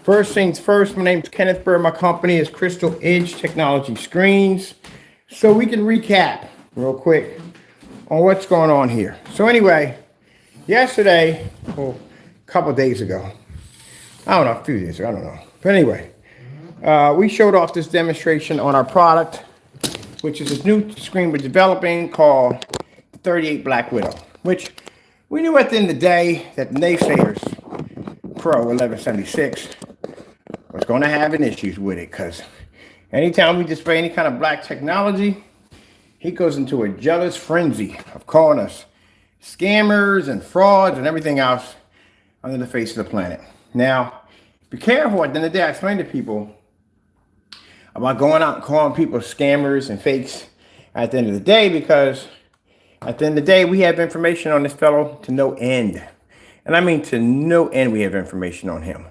First things first, my name's Kenneth Bird. My company is Crystal Edge Technology Screens. So we can recap real quick on what's going on here. So anyway, yesterday, well, a couple days ago, I don't know, a few days ago, I don't know. But anyway, we showed off this demonstration on our product, which is a new screen we're developing called 38 Black Widow, which we knew at the end of the day that the naysayers, CROW1176, was going to have an issues with it, because anytime we display any kind of black technology, he goes into a jealous frenzy of calling us scammers and frauds and everything else under the face of the planet. Now, be careful. At the end of the day, I explain to people about going out and calling people scammers and fakes at the end of the day, because at the end of the day, we have information on this fellow to no end. And I mean to no end, we have information on him.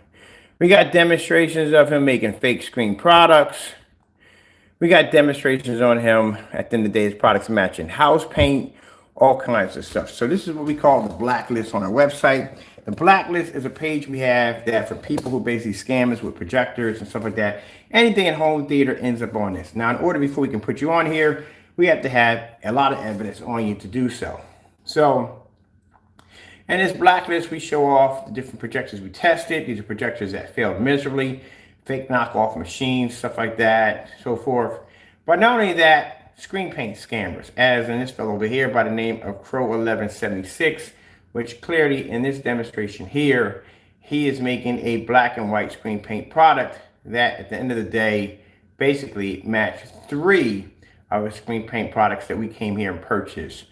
We got demonstrations of him making fake screen products. We got demonstrations on him at the end of the day, his products matching house paint, all kinds of stuff. So this is what we call the blacklist on our website. The blacklist is a page we have that for people who basically scam us with projectors and stuff like that. Anything in home theater ends up on this. Now, in order before we can put you on here, we have to have a lot of evidence on you to do so. So in this blacklist, we show off the different projectors we tested. These are projectors that failed miserably, fake knockoff machines, stuff like that, so forth. But not only that, screen paint scammers, as in this fellow over here by the name of CROW1176, which clearly in this demonstration here, he is making a black and white screen paint product that at the end of the day, basically matched 3 of the screen paint products that we came here and purchased.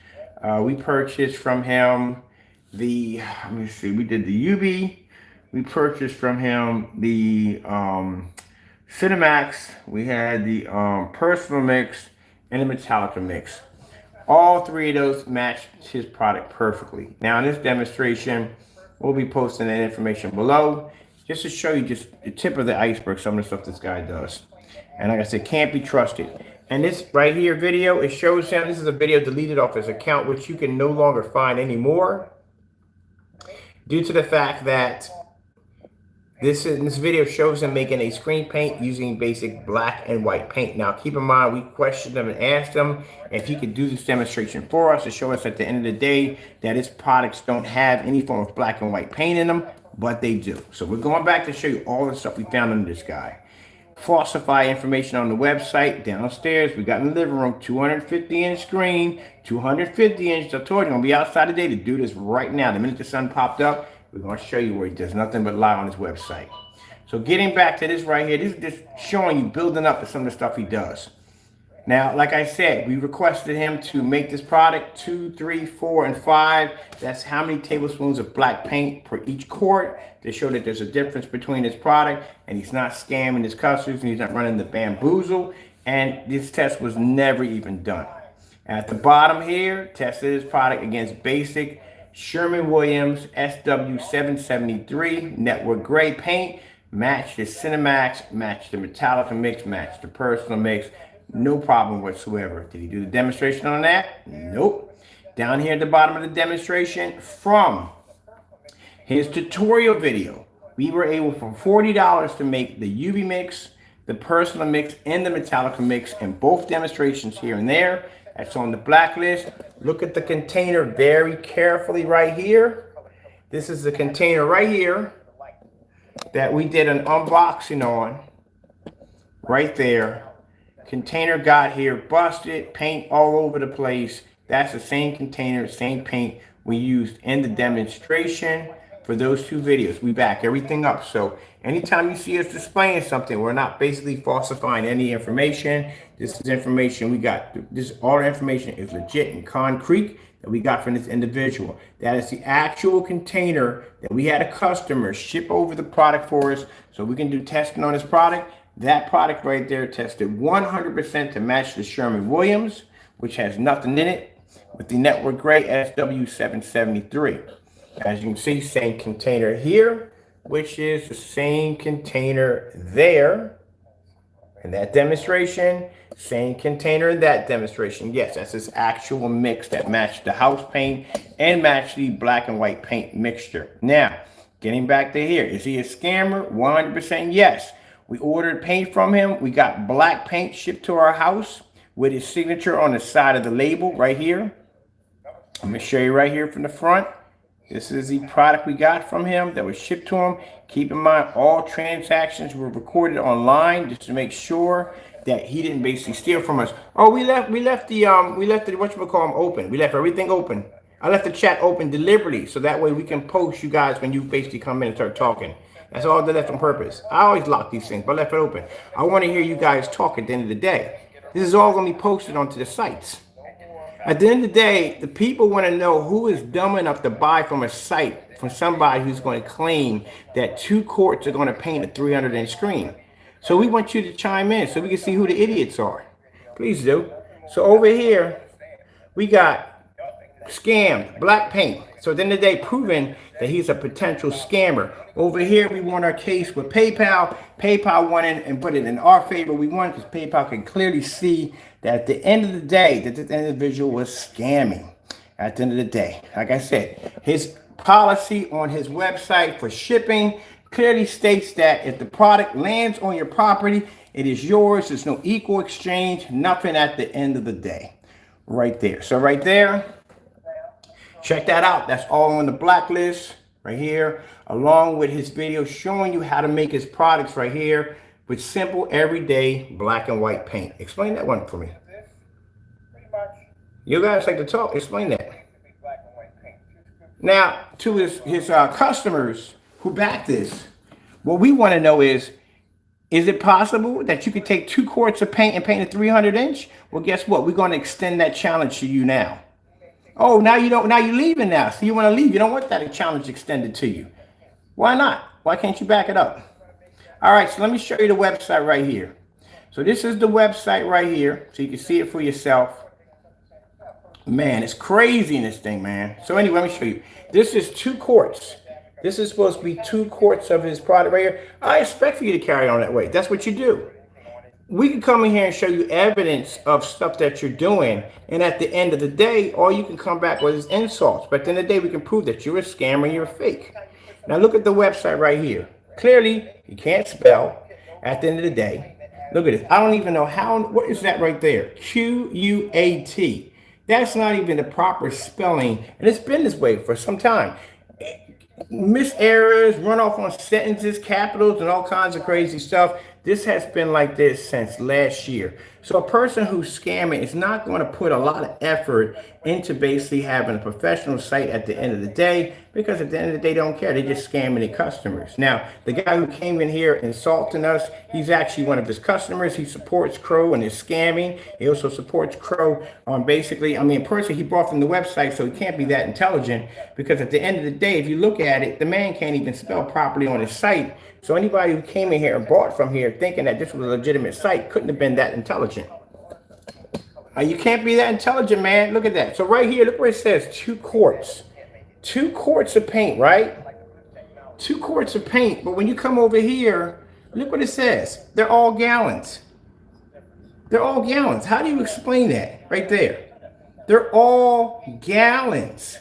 We purchased from him the, let me see, we did the UV. We purchased from him the Cinemax. We had the Personal Mix and the Metallica Mix. All 3 of those matched his product perfectly. Now in this demonstration, we'll be posting that information below just to show you just the tip of the iceberg, some of the stuff this guy does. And like I said, can't be trusted. And this right here video, it shows him, this is a video deleted off his account, which you can no longer find anymore, due to the fact that this video shows him making a screen paint using basic black and white paint. Now, keep in mind, we questioned him and asked him if he could do this demonstration for us to show us at the end of the day that his products don't have any form of black and white paint in them, but they do. So we're going back to show you all the stuff we found under this guy. Falsify information on the website. Downstairs, we got in the living room, 250-inch screen, 250-inch. I told you, I'm going to be outside today to do this right now. The minute the sun popped up, we're going to show you where he does nothing but lie on his website. So getting back to this right here, this is just showing you, building up to some of the stuff he does. Now, like I said, we requested him to make this product 2, 3, 4, and 5. That's how many tablespoons of black paint per each quart to show that there's a difference between his product and he's not scamming his customers and he's not running the bamboozle. And this test was never even done. At the bottom here, tested his product against basic Sherwin-Williams SW773 network gray paint, matched his Cinemax, matched the Metallica Mix, matched the Personal Mix. No problem whatsoever. Did he do the demonstration on that? Nope. Down here at the bottom of the demonstration, from his tutorial video, we were able for $40 to make the UV mix, the Personal Mix, and the Metallica Mix in both demonstrations here and there. That's on the blacklist. Look at the container very carefully right here. This is the container right here that we did an unboxing on. Right there. Container got here, busted, paint all over the place. That's the same container, same paint we used in the demonstration for those 2 videos. We back everything up. So anytime you see us displaying something, we're not basically falsifying any information. This is information we got. All the information is legit and concrete that we got from this individual. That is the actual container that we had a customer ship over the product for us so we can do testing on this product. That product right there tested 100% to match the Sherwin-Williams, which has nothing in it, with the network gray SW773. As you can see, same container here, which is the same container there in that demonstration, same container in that demonstration. Yes, that's this actual mix that matched the house paint and matched the black and white paint mixture. Now, Getting back to here, is he a scammer? 100% yes. We ordered paint from him. We got black paint shipped to our house with his signature on the side of the label right here. I'm going to show you right here from the front. This is the product we got from him that was shipped to him. Keep in mind, all transactions were recorded online just to make sure that he didn't basically steal from us. Oh, we left the whatchamacallit open. We left everything open. I left the chat open deliberately so that way we can post you guys when you basically come in and start talking. That's all they left on purpose. I always lock these things, but I left it open. I want to hear you guys talk at the end of the day. This is all going to be posted onto the sites. At the end of the day, the people want to know who is dumb enough to buy from a site from somebody who's going to claim that 2 quarts are going to paint a 300-inch screen. So we want you to chime in so we can see who the idiots are. Please do. So over here, we got scammed, black paint. So at the end of the day, proving that he's a potential scammer. Over here, we won our case with PayPal. PayPal won it and put it in our favor. We won because PayPal can clearly see that at the end of the day, that this individual was scamming. At the end of the day, like I said, his policy on his website for shipping clearly states that if the product lands on your property, it is yours. There's no equal exchange, nothing at the end of the day. Right there. So right there, check that out. That's all on the blacklist right here, along with his video showing you how to make his products right here with simple, everyday black and white paint. Explain that one for me. You guys like to talk. Explain that. Now, to his customers who back this, what we want to know is it possible that you could take 2 quarts of paint and paint a 300-inch? Well, guess what? We're going to extend that challenge to you now. Oh, now you don't. Now you're leaving now. So you want to leave. You don't want that challenge extended to you. Why not? Why can't you back it up? All right, so let me show you the website right here. So this is the website right here, so you can see it for yourself. Man, it's crazy in this thing, man. So anyway, let me show you. This is 2 quarts. This is supposed to be 2 quarts of his product right here. I expect for you to carry on that way. That's what you do. We can come in here and show you evidence of stuff that you're doing. And at the end of the day, all you can come back with is insults. But at the end of the day, we can prove that you're a scammer and you're a fake. Now look at the website right here. Clearly, you can't spell at the end of the day. Look at this. I don't even know how, what is that right there? Q-U-A-T. That's not even the proper spelling. And it's been this way for some time. Miss errors, run off on sentences, capitals, and all kinds of crazy stuff. This has been like this since last year. So a person who's scamming is not going to put a lot of effort into basically having a professional site at the end of the day, because at the end of the day, they don't care. They're just scamming their customers. Now, the guy who came in here insulting us, he's actually one of his customers. He supports CROW and is scamming. He also supports CROW on basically, person he brought from the website, so he can't be that intelligent, because at the end of the day, if you look at it, the man can't even spell properly on his site. So anybody who came in here and bought from here thinking that this was a legitimate site couldn't have been that intelligent. You can't be that intelligent, man. Look at that. So right here, look where it says 2 quarts. 2 quarts of paint, right? 2 quarts of paint. But when you come over here, look what it says. They're all gallons. They're all gallons. How do you explain that right there? They're all gallons.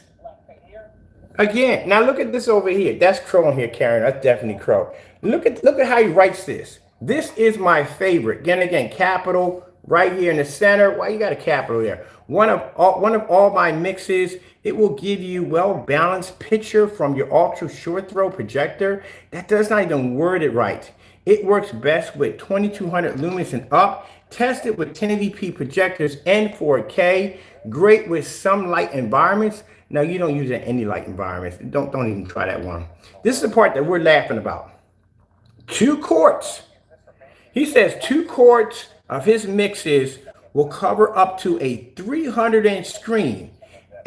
Again, now look at this over here. That's CROW in here, Karen. That's definitely CROW. Look at how he writes this. This is my favorite. Again, capital right here in the center. Why you got a capital there? One of all my mixes. It will give you well-balanced picture from your ultra short throw projector. That does not even word it right. It works best with 2200 lumens and up. Test it with 1080p projectors and 4K. Great with some light environments. Now, you don't use it in any light environments. Don't even try that one. This is the part that we're laughing about. 2 quarts. He says 2 quarts of his mixes will cover up to a 300-inch screen.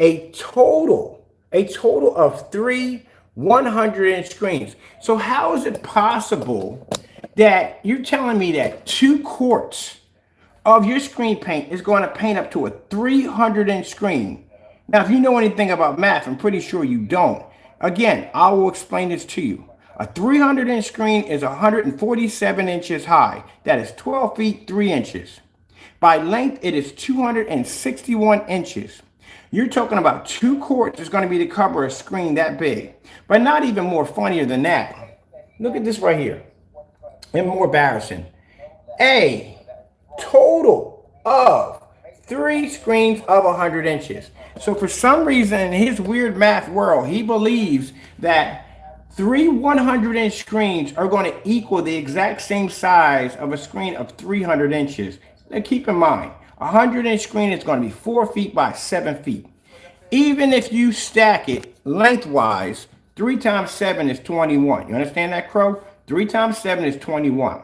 A total of 3 100-inch screens. So how is it possible that you're telling me that 2 quarts of your screen paint is going to paint up to a 300-inch screen? Now, if you know anything about math, I'm pretty sure you don't. Again, I will explain this to you. A 300-inch screen is 147 inches high. That is 12 feet, 3 inches. By length, it is 261 inches. You're talking about 2 quarts is going to be to cover a screen that big. But not even more funnier than that. Look at this right here. And more embarrassing. A total of 3 screens of 100 inches. So for some reason in his weird math world, he believes that 3 100-inch screens are going to equal the exact same size of a screen of 300 inches. Now keep in mind, a 100-inch screen is going to be 4 feet by 7 feet. Even if you stack it lengthwise, 3 times 7 is 21. You understand that, Crow? 3 times 7 is 21.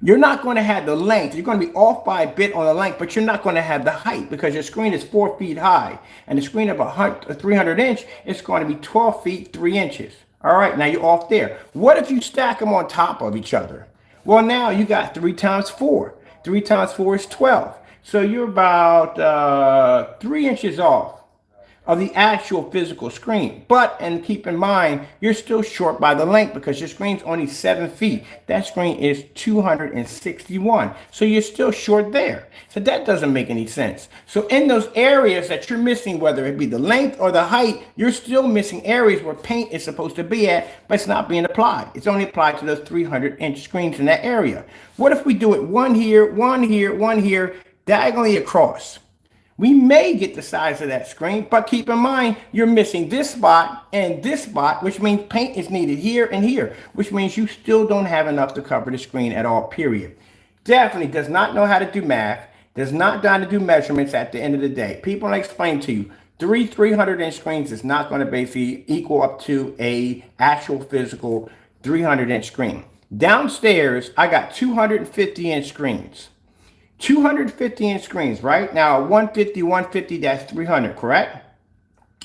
You're not going to have the length. You're going to be off by a bit on the length, but you're not going to have the height because your screen is 4 feet high. And the screen of a 300 inch is going to be 12 feet 3 inches. All right, now you're off there. What if you stack them on top of each other? Well, now you got 3 times 4. 3 times 4 is 12. So you're about 3 inches off of the actual physical screen. But, and keep in mind, you're still short by the length because your screen's only 7 feet. That screen is 261. So you're still short there. So that doesn't make any sense. So in those areas that you're missing, whether it be the length or the height, you're still missing areas where paint is supposed to be at, but it's not being applied. It's only applied to those 300-inch screens in that area. What if we do it one here, one here, one here, diagonally across? We may get the size of that screen, but keep in mind, you're missing this spot and this spot, which means paint is needed here and here, which means you still don't have enough to cover the screen at all, period. Definitely does not know how to do math, does not know how to do measurements at the end of the day. People will explain to you, 300-inch screens is not going to basically equal up to a actual physical 300-inch screen. Downstairs, I got 250-inch screens. 250-inch screens, right? Now, 150, that's 300, correct?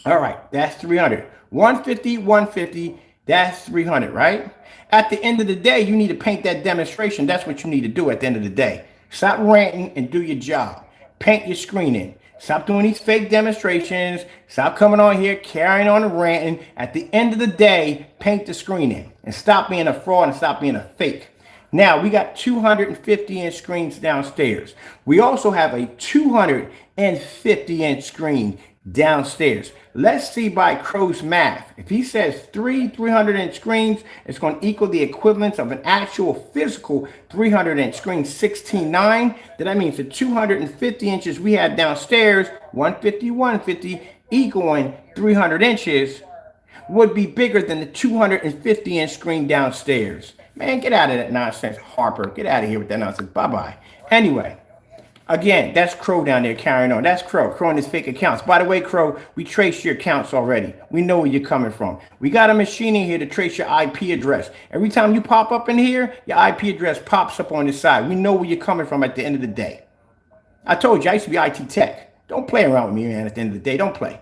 All right, that's 300. 150, that's 300, right? At the end of the day, you need to paint that demonstration. That's what you need to do at the end of the day. Stop ranting and do your job. Paint your screen in. Stop doing these fake demonstrations. Stop coming on here, carrying on and ranting. At the end of the day, paint the screen in. And stop being a fraud and stop being a fake. Now, we got 250-inch screens downstairs. We also have a 250-inch screen downstairs. Let's see by Crow's math. If he says 300-inch screens, it's going to equal the equivalence of an actual physical 300-inch screen, 16.9. Then that means the 250 inches we had downstairs, 150, equaling 300 inches, would be bigger than the 250-inch screen downstairs. Man, get out of that nonsense, Harper. Get out of here with that nonsense. Bye-bye. Anyway, again, that's Crow down there carrying on. That's Crow and his fake accounts. By the way, Crow, we traced your accounts already. We know where you're coming from. We got a machine in here to trace your IP address. Every time you pop up in here, your IP address pops up on the side. We know where you're coming from at the end of the day. I told you, I used to be IT tech. Don't play around with me, man, at the end of the day. Don't play.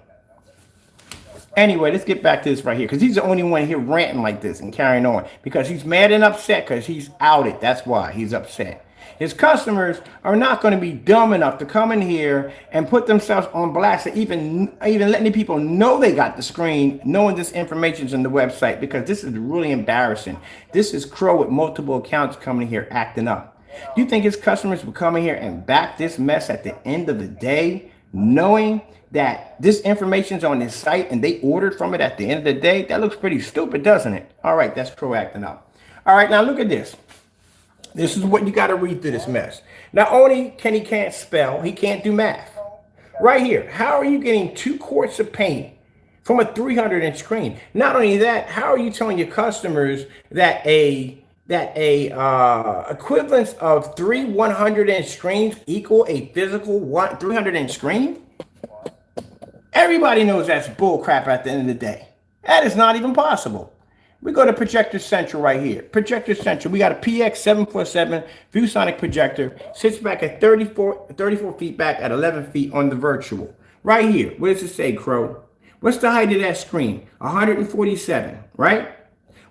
Anyway, let's get back to this right here, because he's the only one here ranting like this and carrying on, because he's mad and upset because he's outed. That's why he's upset. His customers are not going to be dumb enough to come in here and put themselves on blast, or even letting people know they got the screen, knowing this information is in the website, because this is really embarrassing. This is Crow with multiple accounts coming here acting up. Do you think his customers will come in here and back this mess at the end of the day, knowing that this information is on this site and they ordered from it at the end of the day? That looks pretty stupid, doesn't it? All right, that's Crow acting up. All right, now look at this. This is what you got to read through this mess. Not only he can't spell, he can't do math. Right here, how are you getting 2 quarts of paint from a 300-inch screen? Not only that, how are you telling your customers that equivalence of 3 100-inch screens equal a physical 300-inch screen? Everybody knows that's bull crap at the end of the day. That is not even possible. We go to Projector Central right here. Projector Central. We got a PX747 ViewSonic projector. Sits back at 34 feet back at 11 feet on the virtual. Right here. What does it say, Crow? What's the height of that screen? 147, right?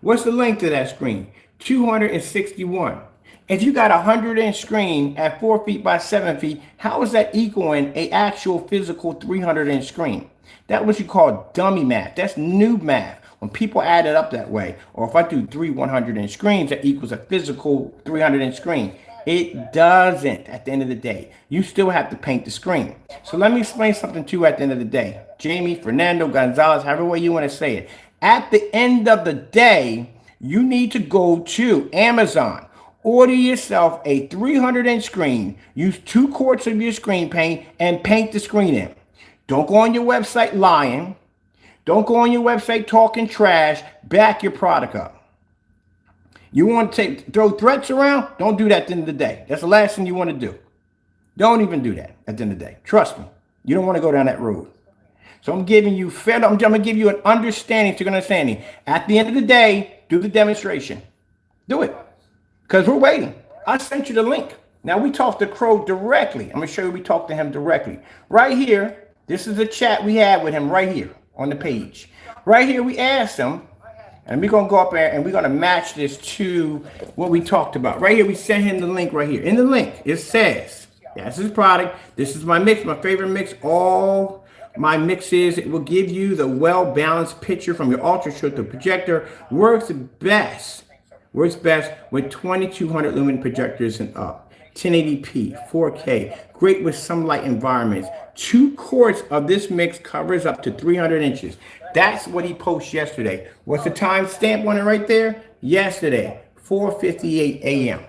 What's the length of that screen? 261. If you got a 100-inch screen at 4 feet by 7 feet, how is that equaling an actual physical 300-inch screen? That's what you call dummy math. That's noob math. When people add it up that way, or if I do 3 100-inch screens, that equals a physical 300-inch screen. It doesn't at the end of the day. You still have to paint the screen. So let me explain something to you at the end of the day. Jamie, Fernando, Gonzalez, however way you want to say it. At the end of the day, you need to go to Amazon. Order yourself a 300-inch screen. Use 2 quarts of your screen paint and paint the screen in. Don't go on your website lying. Don't go on your website talking trash. Back your product up. You want to throw threats around? Don't do that at the end of the day. That's the last thing you want to do. Don't even do that at the end of the day. Trust me. You don't want to go down that road. So I'm giving you I'm going to give you an understanding to an understanding. At the end of the day, do the demonstration. Do it. Because we're waiting. I sent you the link. Now we talked to Crow directly. I'm going to show you we talked to him directly. Right here, this is a chat we had with him right here on the page. Right here, we asked him, and we're going to go up there and we're going to match this to what we talked about. Right here, we sent him the link right here. In the link, it says, that's his product. This is my mix, my favorite mix. All my mixes, it will give you the well-balanced picture from your ultra short. The projector works best with 2200 lumen projectors and up. 1080p, 4K, great with some light environments. 2 quarts of this mix covers up to 300 inches. That's what he posted yesterday. What's the time stamp on it right there? Yesterday, 4:58 a.m.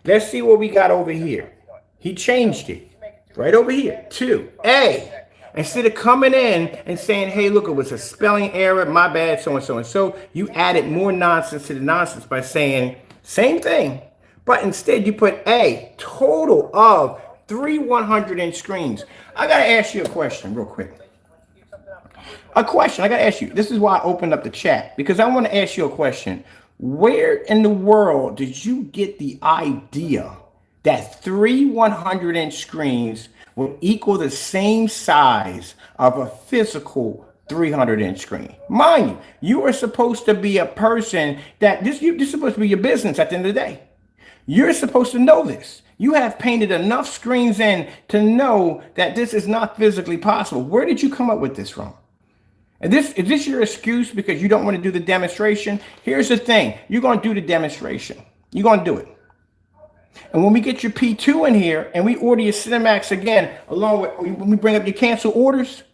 Let's see what we got over here. He changed it. Right over here, 2A. Instead of coming in and saying, hey, look, it was a spelling error, my bad, so and so and so, you added more nonsense to the nonsense by saying, same thing, but instead you put a total of 3 100-inch screens. I got to ask you a question real quick. I got to ask you. This is why I opened up the chat, because I want to ask you a question. Where in the world did you get the idea that 3 100-inch screens will equal the same size of a physical 300-inch screen? Mind you, you are supposed to be a person that this is supposed to be your business at the end of the day. You're supposed to know this. You have painted enough screens in to know that this is not physically possible. Where did you come up with this from? And is this your excuse because you don't want to do the demonstration? Here's the thing. You're going to do the demonstration. You're going to do it. And when we get your P2 in here and we order your Cinemax again, along with when we bring up your cancel orders,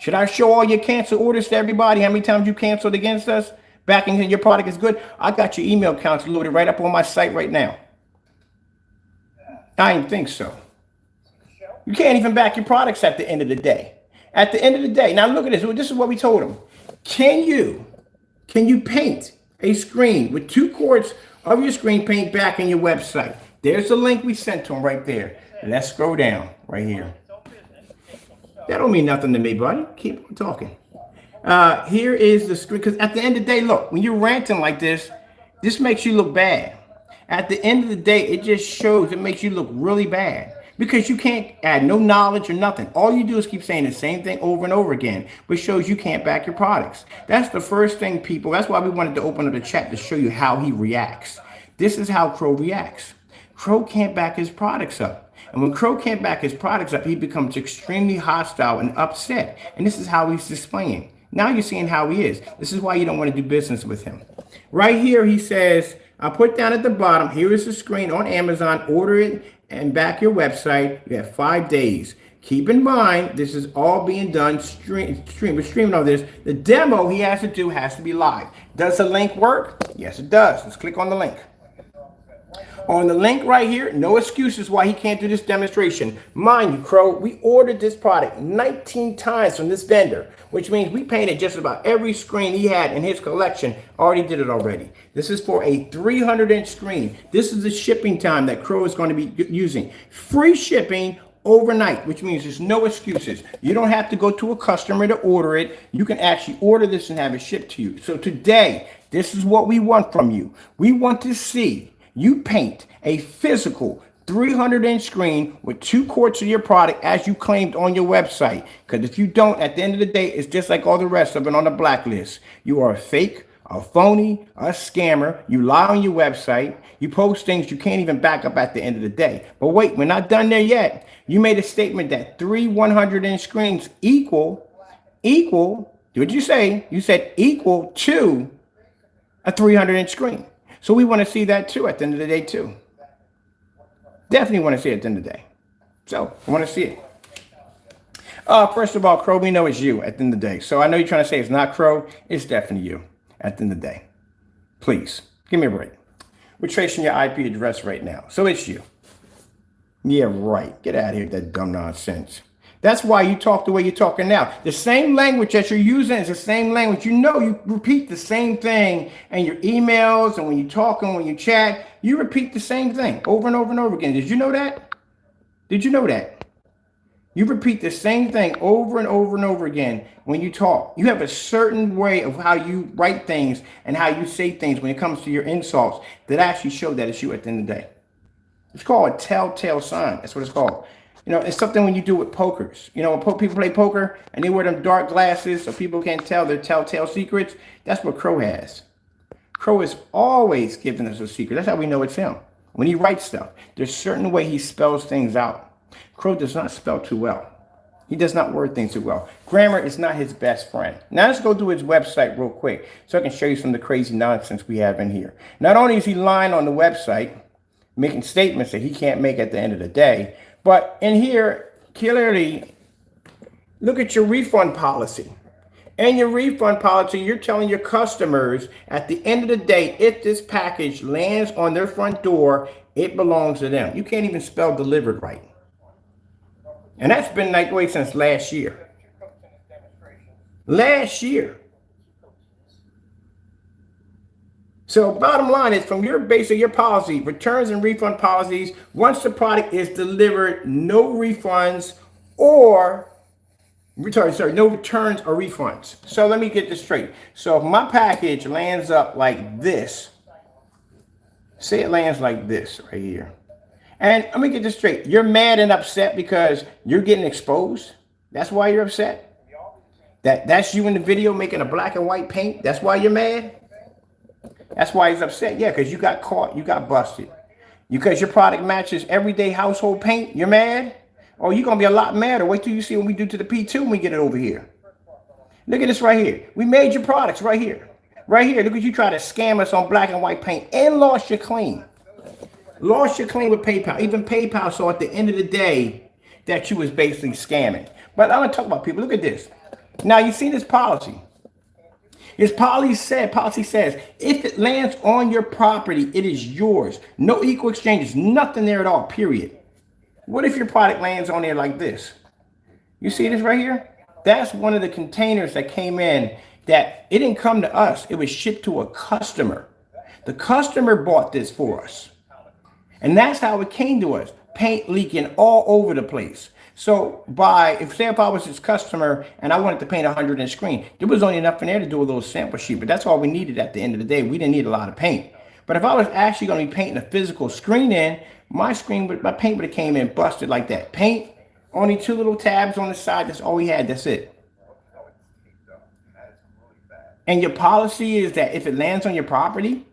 should I show all your cancel orders to everybody? How many times you canceled against us? Backing your product is good. I got your email accounts loaded right up on my site right now. I didn't think so. You can't even back your products at the end of the day. At the end of the day, now look at this. This is what we told them. Can you paint a screen with 2 quarts of your screen paint back in your website? There's the link we sent to them right there. Let's scroll down right here. That don't mean nothing to me, buddy. Keep on talking. Here is the screen. Because at the end of the day, look, when you're ranting like this makes you look bad. At the end of the day, it just shows, it makes you look really bad. Because you can't add no knowledge or nothing. All you do is keep saying the same thing over and over again, which shows you can't back your products. That's the first thing, people. That's why we wanted to open up the chat to show you how he reacts. This is how Crow reacts. Crow can't back his products up. And when Crow can't back his products up, he becomes extremely hostile and upset. And this is how he's displaying. Now you're seeing how he is. This is why you don't want to do business with him. Right here, he says, I'll put down at the bottom, here is the screen on Amazon. Order it and back your website. You have 5 days. Keep in mind, this is all being done we're streaming all this. The demo he has to do has to be live. Does the link work? Yes, it does. Let's click on the link. On the link right here, no excuses why he can't do this demonstration. Mind you, Crow, we ordered this product 19 times from this vendor, which means we painted just about every screen he had in his collection. Already did it already. This is for a 300-inch screen. This is the shipping time that Crow is going to be using. Free shipping overnight, which means there's no excuses. You don't have to go to a customer to order it. You can actually order this and have it shipped to you. So today, this is what we want from you. We want to see you paint a physical 300-inch screen with 2 quarts of your product as you claimed on your website. Because if you don't, at the end of the day, it's just like all the rest of it on the blacklist. You are a fake, a phony, a scammer. You lie on your website. You post things you can't even back up at the end of the day. But wait, we're not done there yet. You made a statement that 3 100-inch screens equal, what did you say? You said equal to a 300-inch screen. So we want to see that too at the end of the day too. Definitely want to see it at the end of the day. So I want to see it. First of all, Crow, we know it's you at the end of the day. So I know you're trying to say it's not Crow. It's definitely you at the end of the day. Please, give me a break. We're tracing your IP address right now. So it's you. Yeah, right. Get out of here with that dumb nonsense. That's why you talk the way you're talking now. The same language that you're using is the same language. You know, you repeat the same thing in your emails and when you talk and when you chat, you repeat the same thing over and over and over again. Did you know that? Did you know that? You repeat the same thing over and over and over again when you talk. You have a certain way of how you write things and how you say things when it comes to your insults that actually show that it's you at the end of the day. It's called a telltale sign. That's what it's called. You know, it's something when you do with pokers. You know, when people play poker and they wear them dark glasses so people can't tell their telltale secrets. That's what Crow has. Crow is always giving us a secret. That's how we know it's him. When he writes stuff, there's a certain way he spells things out. Crow does not spell too well. He does not word things too well. Grammar is not his best friend. Now let's go to his website real quick so I can show you some of the crazy nonsense we have in here. Not only is he lying on the website, making statements that he can't make at the end of the day, but in here, clearly, look at your refund policy. In your refund policy, you're telling your customers at the end of the day, if this package lands on their front door, it belongs to them. You can't even spell delivered right. And that's been that way since last year. Last year. So bottom line is from your base of your policy, returns and refund policies, once the product is delivered, no refunds or, no returns or refunds. So let me get this straight. So if my package lands up like this, say it lands like this right here. And let me get this straight. You're mad and upset because you're getting exposed. That's why you're upset. That's you in the video making a black and white paint. That's why you're mad. That's why he's upset. Yeah, because you got caught. You got busted. Because your product matches everyday household paint. You're mad? Or you're going to be a lot madder. Wait till you see what we do to the P2 when we get it over here. Look at this right here. We made your products right here. Right here. Look at you try to scam us on black and white paint and lost your claim. Lost your claim with PayPal. Even PayPal saw at the end of the day that you was basically scamming. But I'm going to talk about people. Look at this. Now, you see this policy. His policy says, if it lands on your property, it is yours. No equal exchanges, nothing there at all, period. What if your product lands on there like this? You see this right here? That's one of the containers that came in that it didn't come to us. It was shipped to a customer. The customer bought this for us. And that's how it came to us. Paint leaking all over the place. So if I was his customer and I wanted to paint 100 in screen, there was only enough in there to do a little sample sheet, but that's all we needed at the end of the day. We didn't need a lot of paint. But if I was actually going to be painting a physical screen in, my paint would have came in busted like that. Paint, only 2 little tabs on the side. That's all we had. That's it. And your policy is that if it lands on your property,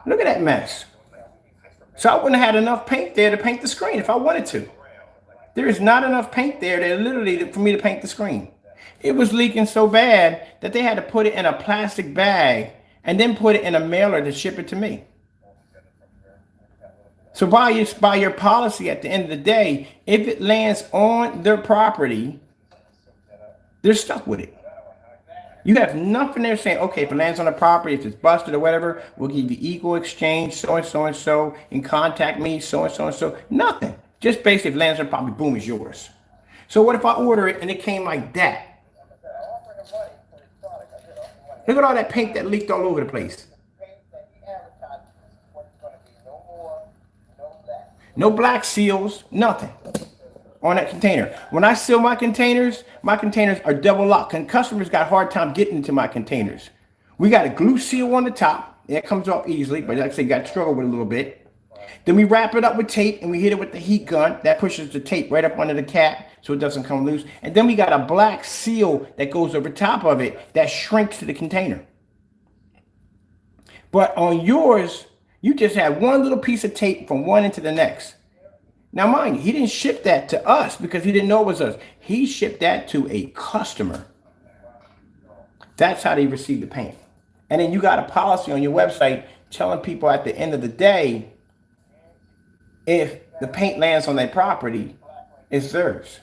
look at that mess. So I wouldn't have had enough paint there to paint the screen if I wanted to. There is not enough paint there that literally for me to paint the screen. It was leaking so bad that they had to put it in a plastic bag and then put it in a mailer to ship it to me. So by your policy at the end of the day, if it lands on their property, they're stuck with it. You have nothing there saying, okay, if it lands on the property, if it's busted or whatever, we'll give you equal exchange, so and so, and contact me, so and so. Nothing. Just basically, if it lands on the property, boom, it's yours. So what if I order it and it came like that? Look at all that paint that leaked all over the place. No black seals, nothing on that container. When I seal my containers are double locked. And customers got a hard time getting into my containers. We got a glue seal on the top. That comes off easily, but like I say, got to struggle with it a little bit. Then we wrap it up with tape and we hit it with the heat gun. That pushes the tape right up under the cap so it doesn't come loose. And then we got a black seal that goes over top of it that shrinks to the container. But on yours, you just had one little piece of tape from one end to the next. Now, mind you, he didn't ship that to us because he didn't know it was us. He shipped that to a customer. That's how they received the paint. And then you got a policy on your website telling people at the end of the day if the paint lands on their property, it's theirs,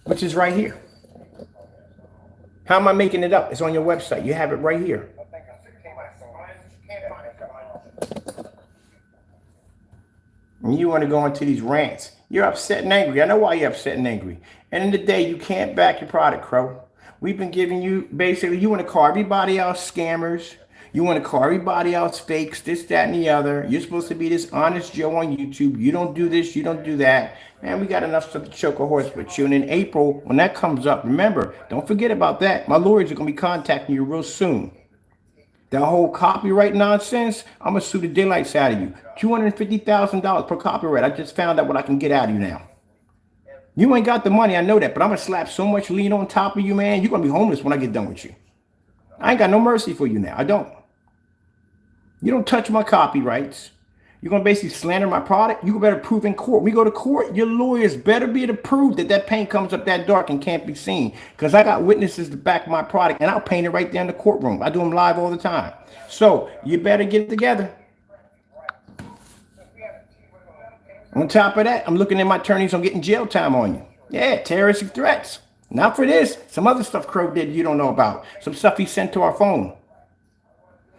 which is right here. How am I making it up? It's on your website. You have it right here. And you want to go into these rants. You're upset and angry. I know why you're upset and angry. And in the day, you can't back your product, Crow. We've been giving you, basically, you want to call everybody else scammers. You want to call everybody else fakes, this, that, and the other. You're supposed to be this honest Joe on YouTube. You don't do this, you don't do that. Man, we got enough stuff to choke a horse with you. And in April, when that comes up, remember, don't forget about that. My lawyers are going to be contacting you real soon. That whole copyright nonsense, I'm going to sue the daylights out of you. $250,000 per copyright. I just found out what I can get out of you now. You ain't got the money, I know that, but I'm going to slap so much lien on top of you, man. You're going to be homeless when I get done with you. I ain't got no mercy for you now. I don't. You don't touch my copyrights. You're going to basically slander my product. You better prove in court. We go to court, your lawyers better be able to prove that that paint comes up that dark and can't be seen. Because I got witnesses to back my product, and I'll paint it right there in the courtroom. I do them live all the time. So you better get it together. On top of that, I'm looking at my attorneys on getting jail time on you. Yeah, terroristic threats. Not for this. Some other stuff Crow did you don't know about. Some stuff he sent to our phone.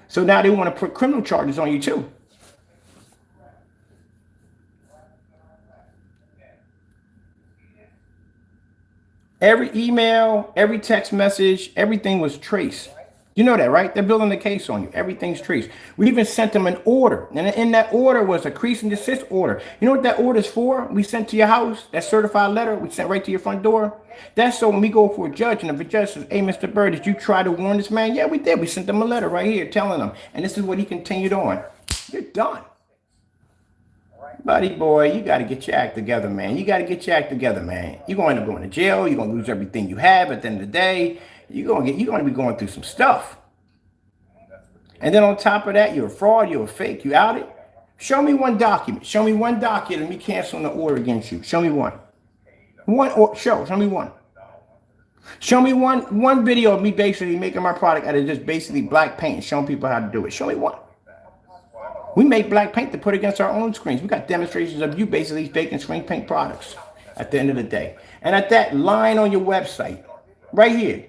So now they want to put criminal charges on you too. Every email, every text message, everything was traced. You know that, right? They're building the case on you. Everything's traced. We even sent them an order. And in that order was a cease and desist order. You know what that order is for? We sent to your house, that certified letter we sent right to your front door. That's so when we go for a judge and if a judge says, hey, Mr. Bird, did you try to warn this man? Yeah, we did. We sent them a letter right here telling them. And this is what he continued on. You're done. Buddy boy, you got to get your act together, man. You got to get your act together, man. You're going to end up going to jail. You're going to lose everything you have at the end of the day. You're going to be going through some stuff. And then on top of that, you're a fraud. You're a fake. You outed. Show me one document. Show me one document of me canceling the order against you. Show me one. Show me one. Show me one video of me basically making my product out of just basically black paint and showing people how to do it. Show me one. We make black paint to put against our own screens. We got demonstrations of you basically faking screen paint products at the end of the day. And at that line on your website, right here,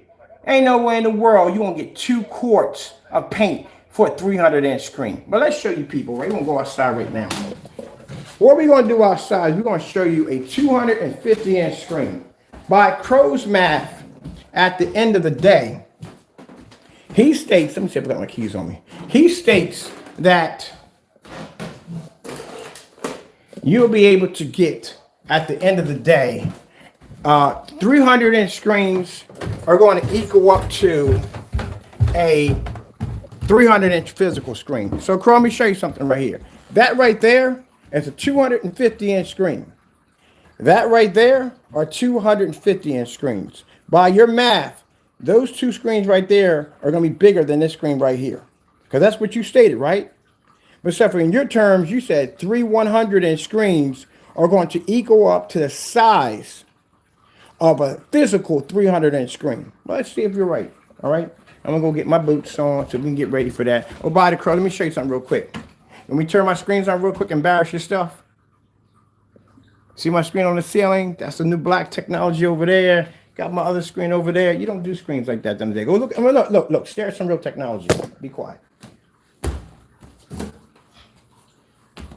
ain't no way in the world you're going to get 2 quarts of paint for a 300-inch screen. But let's show you people, right? We're going to go outside right now. What we're going to do outside, we're going to show you a 250-inch screen. By CROW1176 Math, at the end of the day, he states, let me see if I got my keys on me. He states that you'll be able to get, at the end of the day, 300-inch screens are going to equal up to a 300-inch physical screen. So, Crow, let me show you something right here. That right there is a 250-inch screen. That right there are 250-inch screens. By your math, those 2 screens right there are going to be bigger than this screen right here. Because that's what you stated, right? But except for in your terms, you said 3 100-inch screens are going to equal up to the size of a physical 300-inch screen. Well, let's see if you're right. All right. I'm going to go get my boots on so we can get ready for that. Oh, by the Crow, let me show you something real quick. Let me turn my screens on real quick and embarrass your stuff. See my screen on the ceiling? That's the new black technology over there. Got my other screen over there. You don't do screens like that the other day. Go look. Look. Stare at some real technology. Be quiet.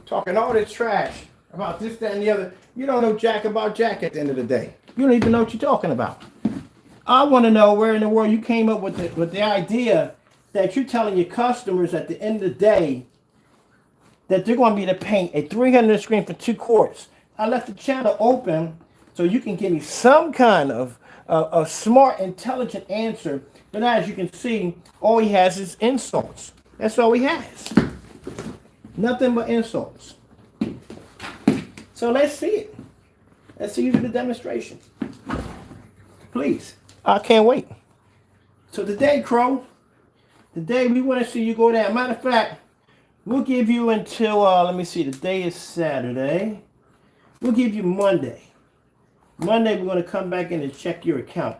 Talking all this trash about this, that, and the other. You don't know jack about jack at the end of the day. You don't even know what you're talking about. I want to know where in the world you came up with the idea that you're telling your customers at the end of the day that they're going to be able to paint a 300 screen for 2 quarts. I left the channel open so you can give me some kind of a smart, intelligent answer. But as you can see, all he has is insults. That's all he has. Nothing but insults. So let's see it. Let's see you do the demonstration. Please. I can't wait. So today, Crow, today we want to see you go down. Matter of fact, we'll give you until, let me see, today is Saturday. We'll give you Monday. Monday, we're going to come back in and check your account.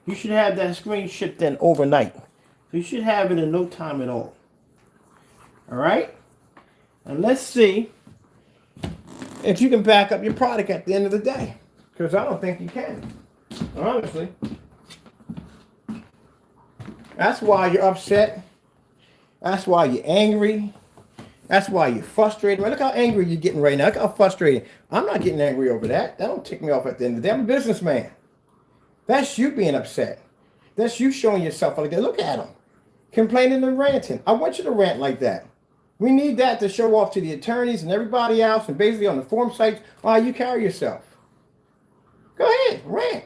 You should have that screen shipped in overnight. So you should have it in no time at all. All right? And let's see if you can back up your product at the end of the day. Because I don't think you can. Honestly. That's why you're upset. That's why you're angry. That's why you're frustrated. Man, look how angry you're getting right now. Look how frustrated. I'm not getting angry over that. That don't tick me off at the end of the day. I'm a businessman. That's you being upset. That's you showing yourself like that. Look at him. Complaining and ranting. I want you to rant like that. We need that to show off to the attorneys and everybody else and basically on the forum sites how you carry yourself. Go ahead, rant.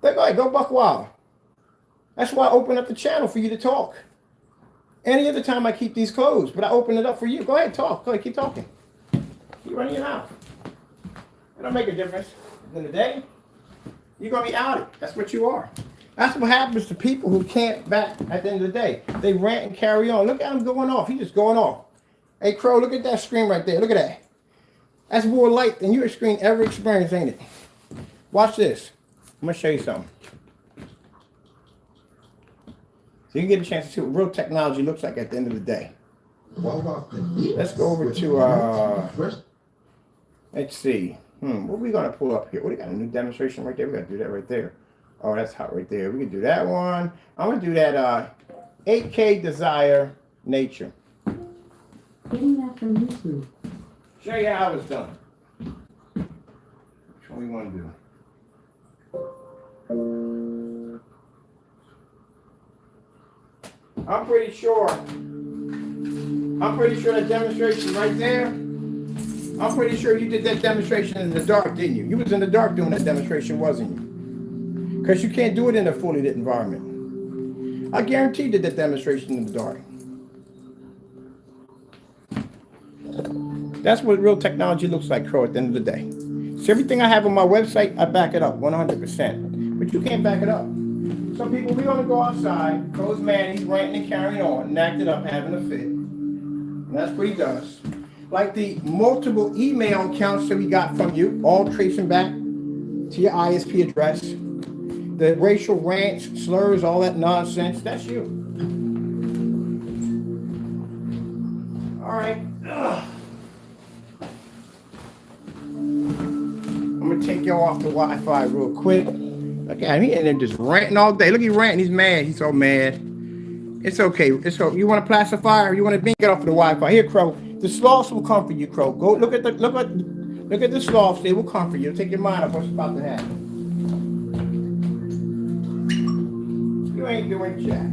Go ahead, go buck wild. That's why I open up the channel for you to talk. Any other time I keep these closed, but I open it up for you. Go ahead, talk. Go ahead, keep talking. Keep running your mouth. It don't make a difference. At the end of the day, you're going to be outed. That's what you are. That's what happens to people who can't back at the end of the day. They rant and carry on. Look at him going off. He's just going off. Hey, Crow, look at that screen right there. Look at that. That's more light than your screen ever experienced, ain't it? Watch this. I'm going to show you something. So you can get a chance to see what real technology looks like at the end of the day. Let's go over to, let's see. What are we going to pull up here? We got a new demonstration right there. We got to do that right there. Oh, that's hot right there. We can do that one. I'm going to do that 8K Desire Nature. Getting that from YouTube. Show you how it's done. Which one we want to do? I'm pretty sure that demonstration right there, I'm pretty sure you did that demonstration in the dark, didn't you? You was in the dark doing that demonstration, wasn't you? Because you can't do it in a fully lit environment. I guarantee you did that demonstration in the dark. That's what real technology looks like, Crow, at the end of the day. So everything I have on my website, I back it up 100%. But you can't back it up. Some people, we're going to go outside. Crow's man, he's ranting and carrying on, and acting up, having a fit. And that's what he does. Like the multiple email accounts that we got from you, all tracing back to your ISP address. The racial rants, slurs, all that nonsense, that's you. All right. I'm going to take y'all off the Wi-Fi real quick. Look at him. He in there just ranting all day. Look, he's ranting. He's mad. He's so mad. It's okay. It's okay. You want a pacifier? You want to get off of the Wi-Fi? Here, Crow. The sloths will come for you, Crow. Go look at the sloths. They will come for you. It'll take your mind off what's about to happen. You ain't doing jack.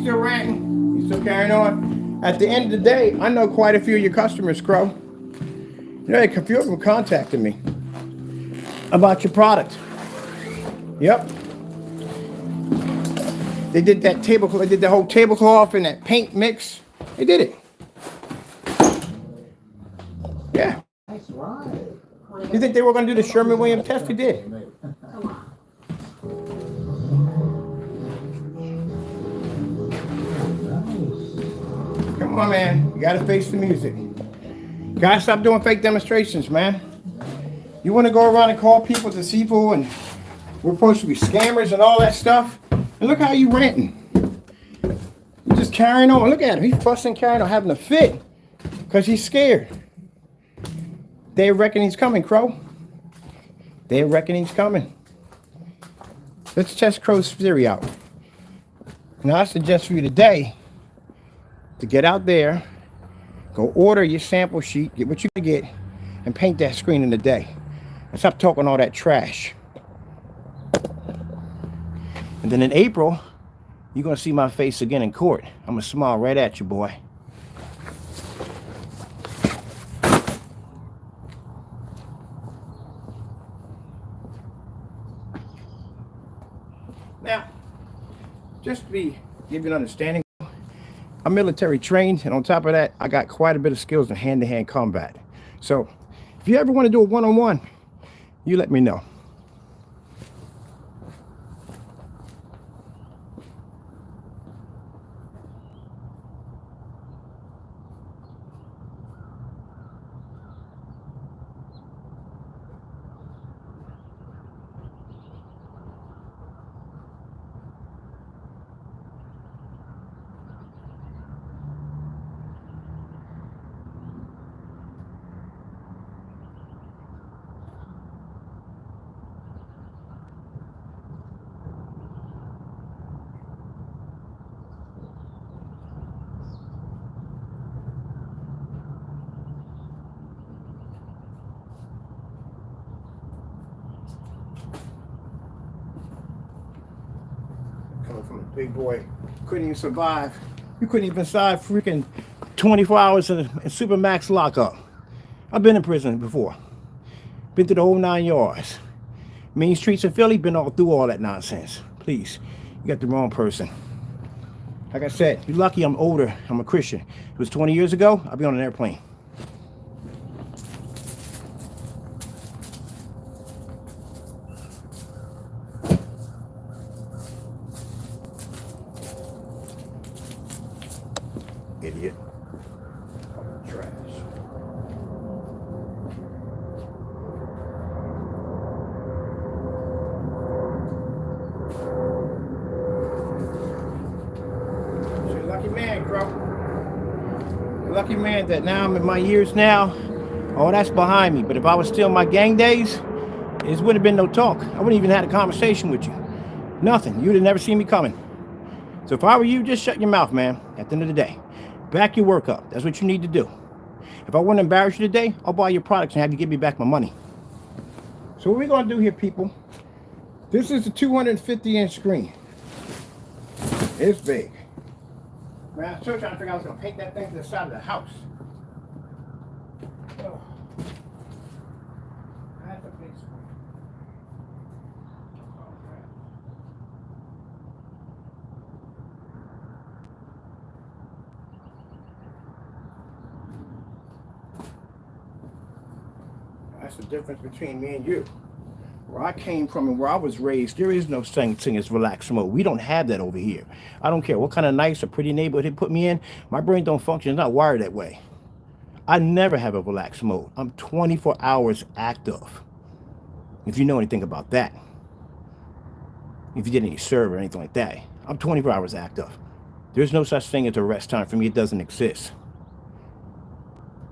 Still ranting. He's still carrying on. At the end of the day, I know quite a few of your customers, Crow. You know, a few of them contacted me about your product. Yep. They did that tablecloth. They did the whole tablecloth and that paint mix. They did it. Yeah. Nice ride. You think they were going to do the Sherman-Williams test? They did. Come on, man. You got to face the music. You got to stop doing fake demonstrations, man. You want to go around and call people to people and we're supposed to be scammers and all that stuff. And look how you ranting. You're just carrying on. Look at him. He's fussing, carrying on, having a fit because he's scared. They reckon he's coming, Crow. They reckon he's coming. Let's test Crow's theory out. Now, I suggest for you today to get out there, go order your sample sheet, get what you can get, and paint that screen in a day. And stop talking all that trash. And then in April, you're going to see my face again in court. I'm going to smile right at you, boy. Now, just to give you an understanding, I'm military trained, and on top of that, I got quite a bit of skills in hand-to-hand combat. So, if you ever want to do a one-on-one, you let me know. Coming from a big boy, couldn't even survive. You couldn't even survive freaking 24 hours in Supermax lockup. I've been in prison before. Been through the whole 9 yards. Mean streets in Philly, been all through all that nonsense. Please, you got the wrong person. Like I said, you're lucky I'm older. I'm a Christian. It was 20 years ago, I'd be on an airplane. Idiot. Trash. You're a lucky man, Crow. You're a lucky man that now I'm in my years now. Oh, that's behind me. But if I was still in my gang days, it wouldn't have been no talk. I wouldn't even had a conversation with you. Nothing. You'd have never seen me coming. So if I were you, just shut your mouth, man. At the end of the day, back your work up. That's what you need to do. If I want to embarrass you today, I'll buy your products and have you give me back my money. So what we're going to do here, people, this is a 250-inch screen. It's big. Man, I was still trying to figure out I was going to paint that thing to the side of the house. Oh. That's a big screen. That's the difference between me and you. Where I came from and where I was raised, there is no thing as relaxed mode. We don't have that over here. I don't care what kind of nice or pretty neighborhood they put me in. My brain don't function. It's not wired that way. I never have a relaxed mode. I'm 24 hours active. If you know anything about that. If you did any serve or anything like that. I'm 24 hours active. There's no such thing as a rest time for me. It doesn't exist.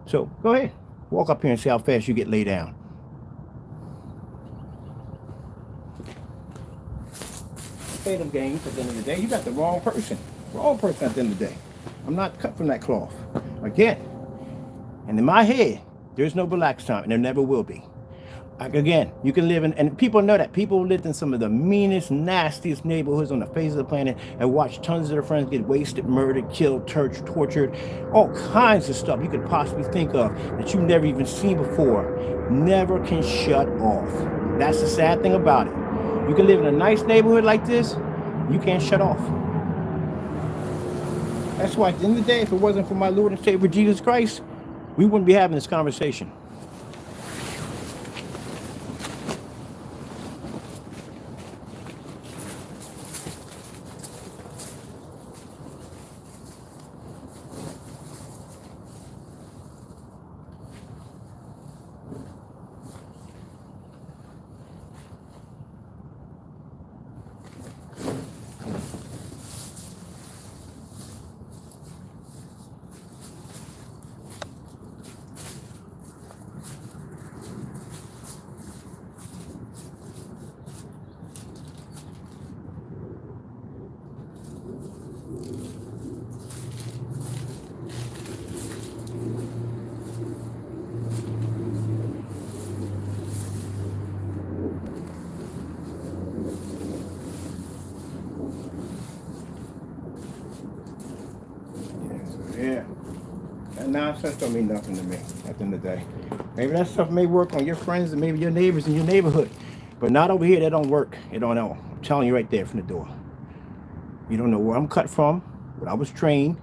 So go ahead. Walk up here and see how fast you get laid down. Play them games at the end of the day. You got the wrong person. Wrong person at the end of the day. I'm not cut from that cloth. Again. And in my head, there's no relax time, and there never will be. Like again, you can live in, and people know that. People lived in some of the meanest, nastiest neighborhoods on the face of the planet and watched tons of their friends get wasted, murdered, killed, tortured, all kinds of stuff you could possibly think of that you've never even seen before. Never can shut off. That's the sad thing about it. You can live in a nice neighborhood like this, you can't shut off. That's why at the end of the day, if it wasn't for my Lord and Savior Jesus Christ, we wouldn't be having this conversation. that nonsense don't mean nothing to me at the end of the day. Maybe that stuff may work on your friends and maybe your neighbors in your neighborhood, but not over here. That don't work. It don't know. I'm telling you right there from the door. You don't know where I'm cut from, what I was trained.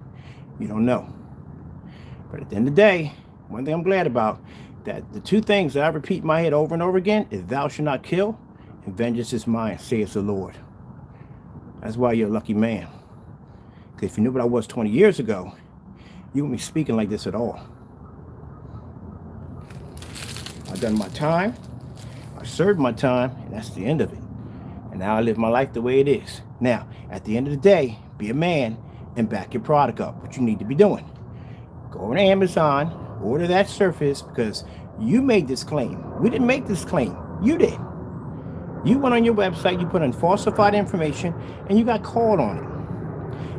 You don't know. But at the end of the day, one thing I'm glad about, that the two things that I repeat in my head over and over again is thou shalt not kill, and vengeance is mine, saith the Lord. That's why you're a lucky man. Because if you knew what I was 20 years ago, you wouldn't be speaking like this at all. I've done my time, I served my time, and that's the end of it. And now I live my life the way it is. Now, at the end of the day, be a man and back your product up, what you need to be doing. Go over to Amazon, order that Surface, because you made this claim. We didn't make this claim. You did. You went on your website, you put in falsified information, and you got called on it.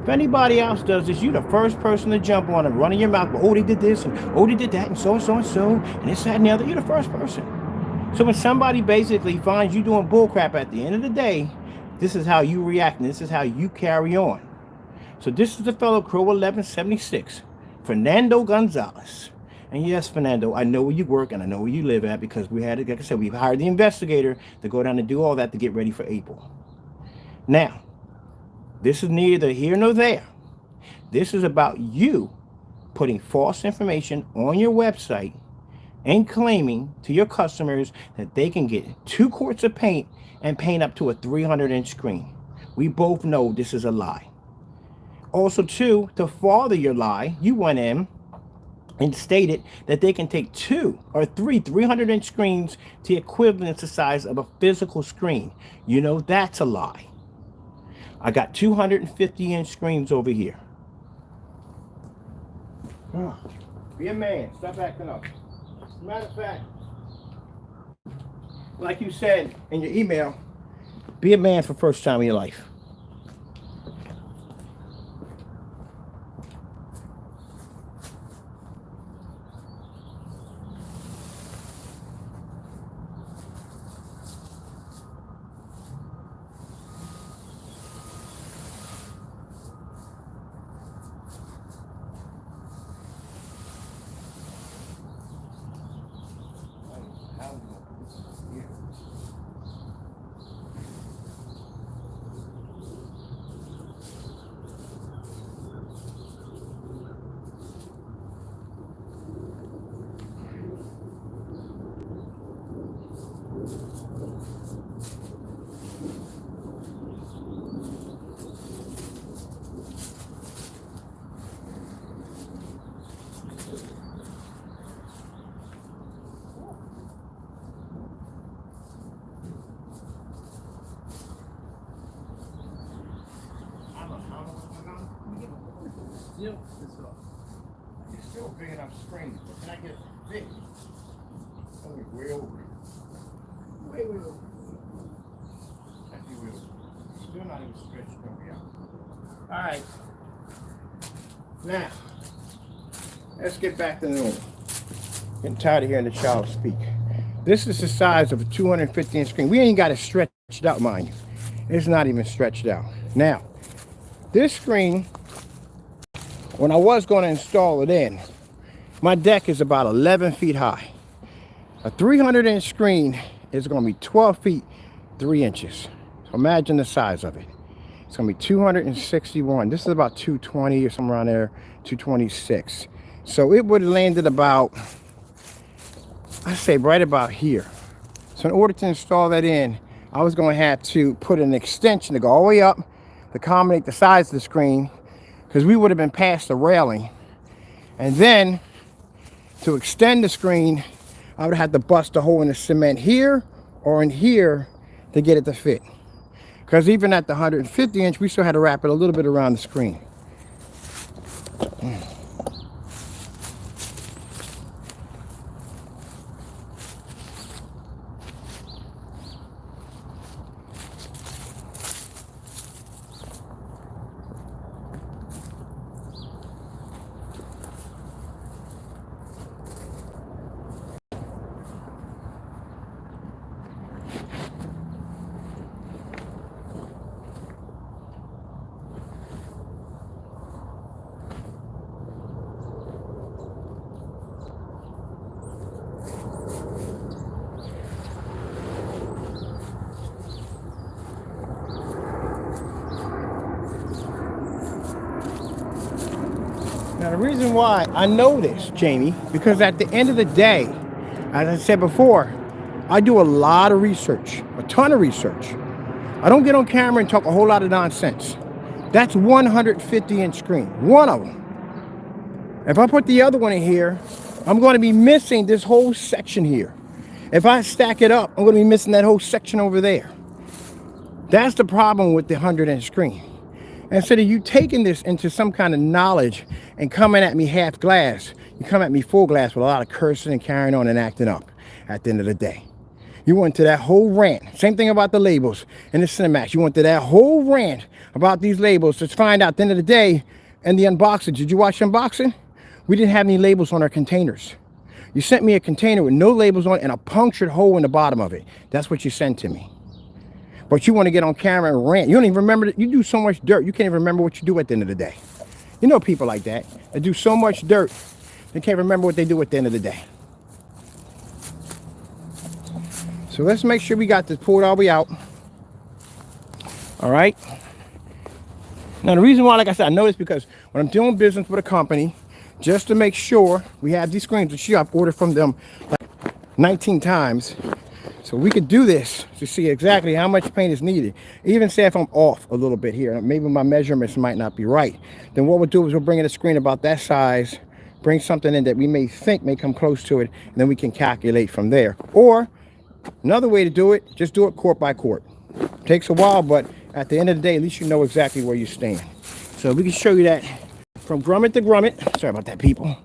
If anybody else does this, you're the first person to jump on and run in your mouth. Oh, they did this, and oh, they did that, and so and so and so, and this, that, and the other. You're the first person. So when somebody basically finds you doing bullcrap at the end of the day, this is how you react, and this is how you carry on. So this is the fellow CROW1176, Fernando Gonzalez. And yes, Fernando, I know where you work and I know where you live at, because we had, like I said, we've hired the investigator to go down and do all that to get ready for April. Now, this is neither here nor there. This is about you putting false information on your website and claiming to your customers that they can get 2 quarts of paint and paint up to a 300-inch screen. We both know this is a lie. Also, too, to further your lie, you went in and stated that they can take 2 or 3 300-inch screens to the equivalent to size of a physical screen. You know that's a lie. I got 250-inch screens over here. Be a man. Stop acting up. As a matter of fact, like you said in your email, be a man for the first time in your life. It's still big enough screen, but can I get it big? Only way over. Way over. Actually, way over. Still not even stretched over out. Alright. Now, let's get back to normal. Getting tired of hearing the child speak. This is the size of a 250-inch screen. We ain't got it stretched out, mind you. It's not even stretched out. Now, this screen, when I was going to install it in, my deck is about 11 feet high. A 300-inch screen is going to be 12 feet 3 inches. So imagine the size of it. It's going to be 261. This is about 220 or somewhere around there, 226. So it would have landed about, I'd say right about here. So in order to install that in, I was going to have to put an extension to go all the way up to accommodate the size of the screen, because we would have been past the railing. And then to extend the screen, I would have to bust a hole in the cement here or in here to get it to fit. Because even at the 150-inch, we still had to wrap it a little bit around the screen. Now, the reason why I know this, Jamie, because at the end of the day, as I said before, I do a lot of research, a ton of research. I don't get on camera and talk a whole lot of nonsense. That's 150-inch screen, one of them. If I put the other one in here, I'm going to be missing this whole section here. If I stack it up, I'm going to be missing that whole section over there. That's the problem with the 100-inch screen. Instead of you taking this into some kind of knowledge and coming at me half glass, you come at me full glass with a lot of cursing and carrying on and acting up at the end of the day. You went to that whole rant. Same thing about the labels and the Cinemax. You went to that whole rant about these labels to find out at the end of the day and the unboxing. Did you watch the unboxing? We didn't have any labels on our containers. You sent me a container with no labels on it and a punctured hole in the bottom of it. That's what you sent to me. But you want to get on camera and rant. You don't even remember that. You do so much dirt, you can't even remember what you do at the end of the day. You know people like that. They do so much dirt, they can't remember what they do at the end of the day. So let's make sure we got this pulled all the way out. All right. Now the reason why, like I said, I know this because when I'm doing business with a company, just to make sure we have these screens, which I've ordered from them like 19 times. So we could do this to see exactly how much paint is needed. Even say if I'm off a little bit here, maybe my measurements might not be right, then what we'll do is we'll bring in a screen about that size, bring something in that we may think may come close to it, and then we can calculate from there. Or another way to do it, just do it quart by quart. Takes a while, but at the end of the day, at least you know exactly where you stand. So we can show you that from grommet to grommet. Sorry about that, people.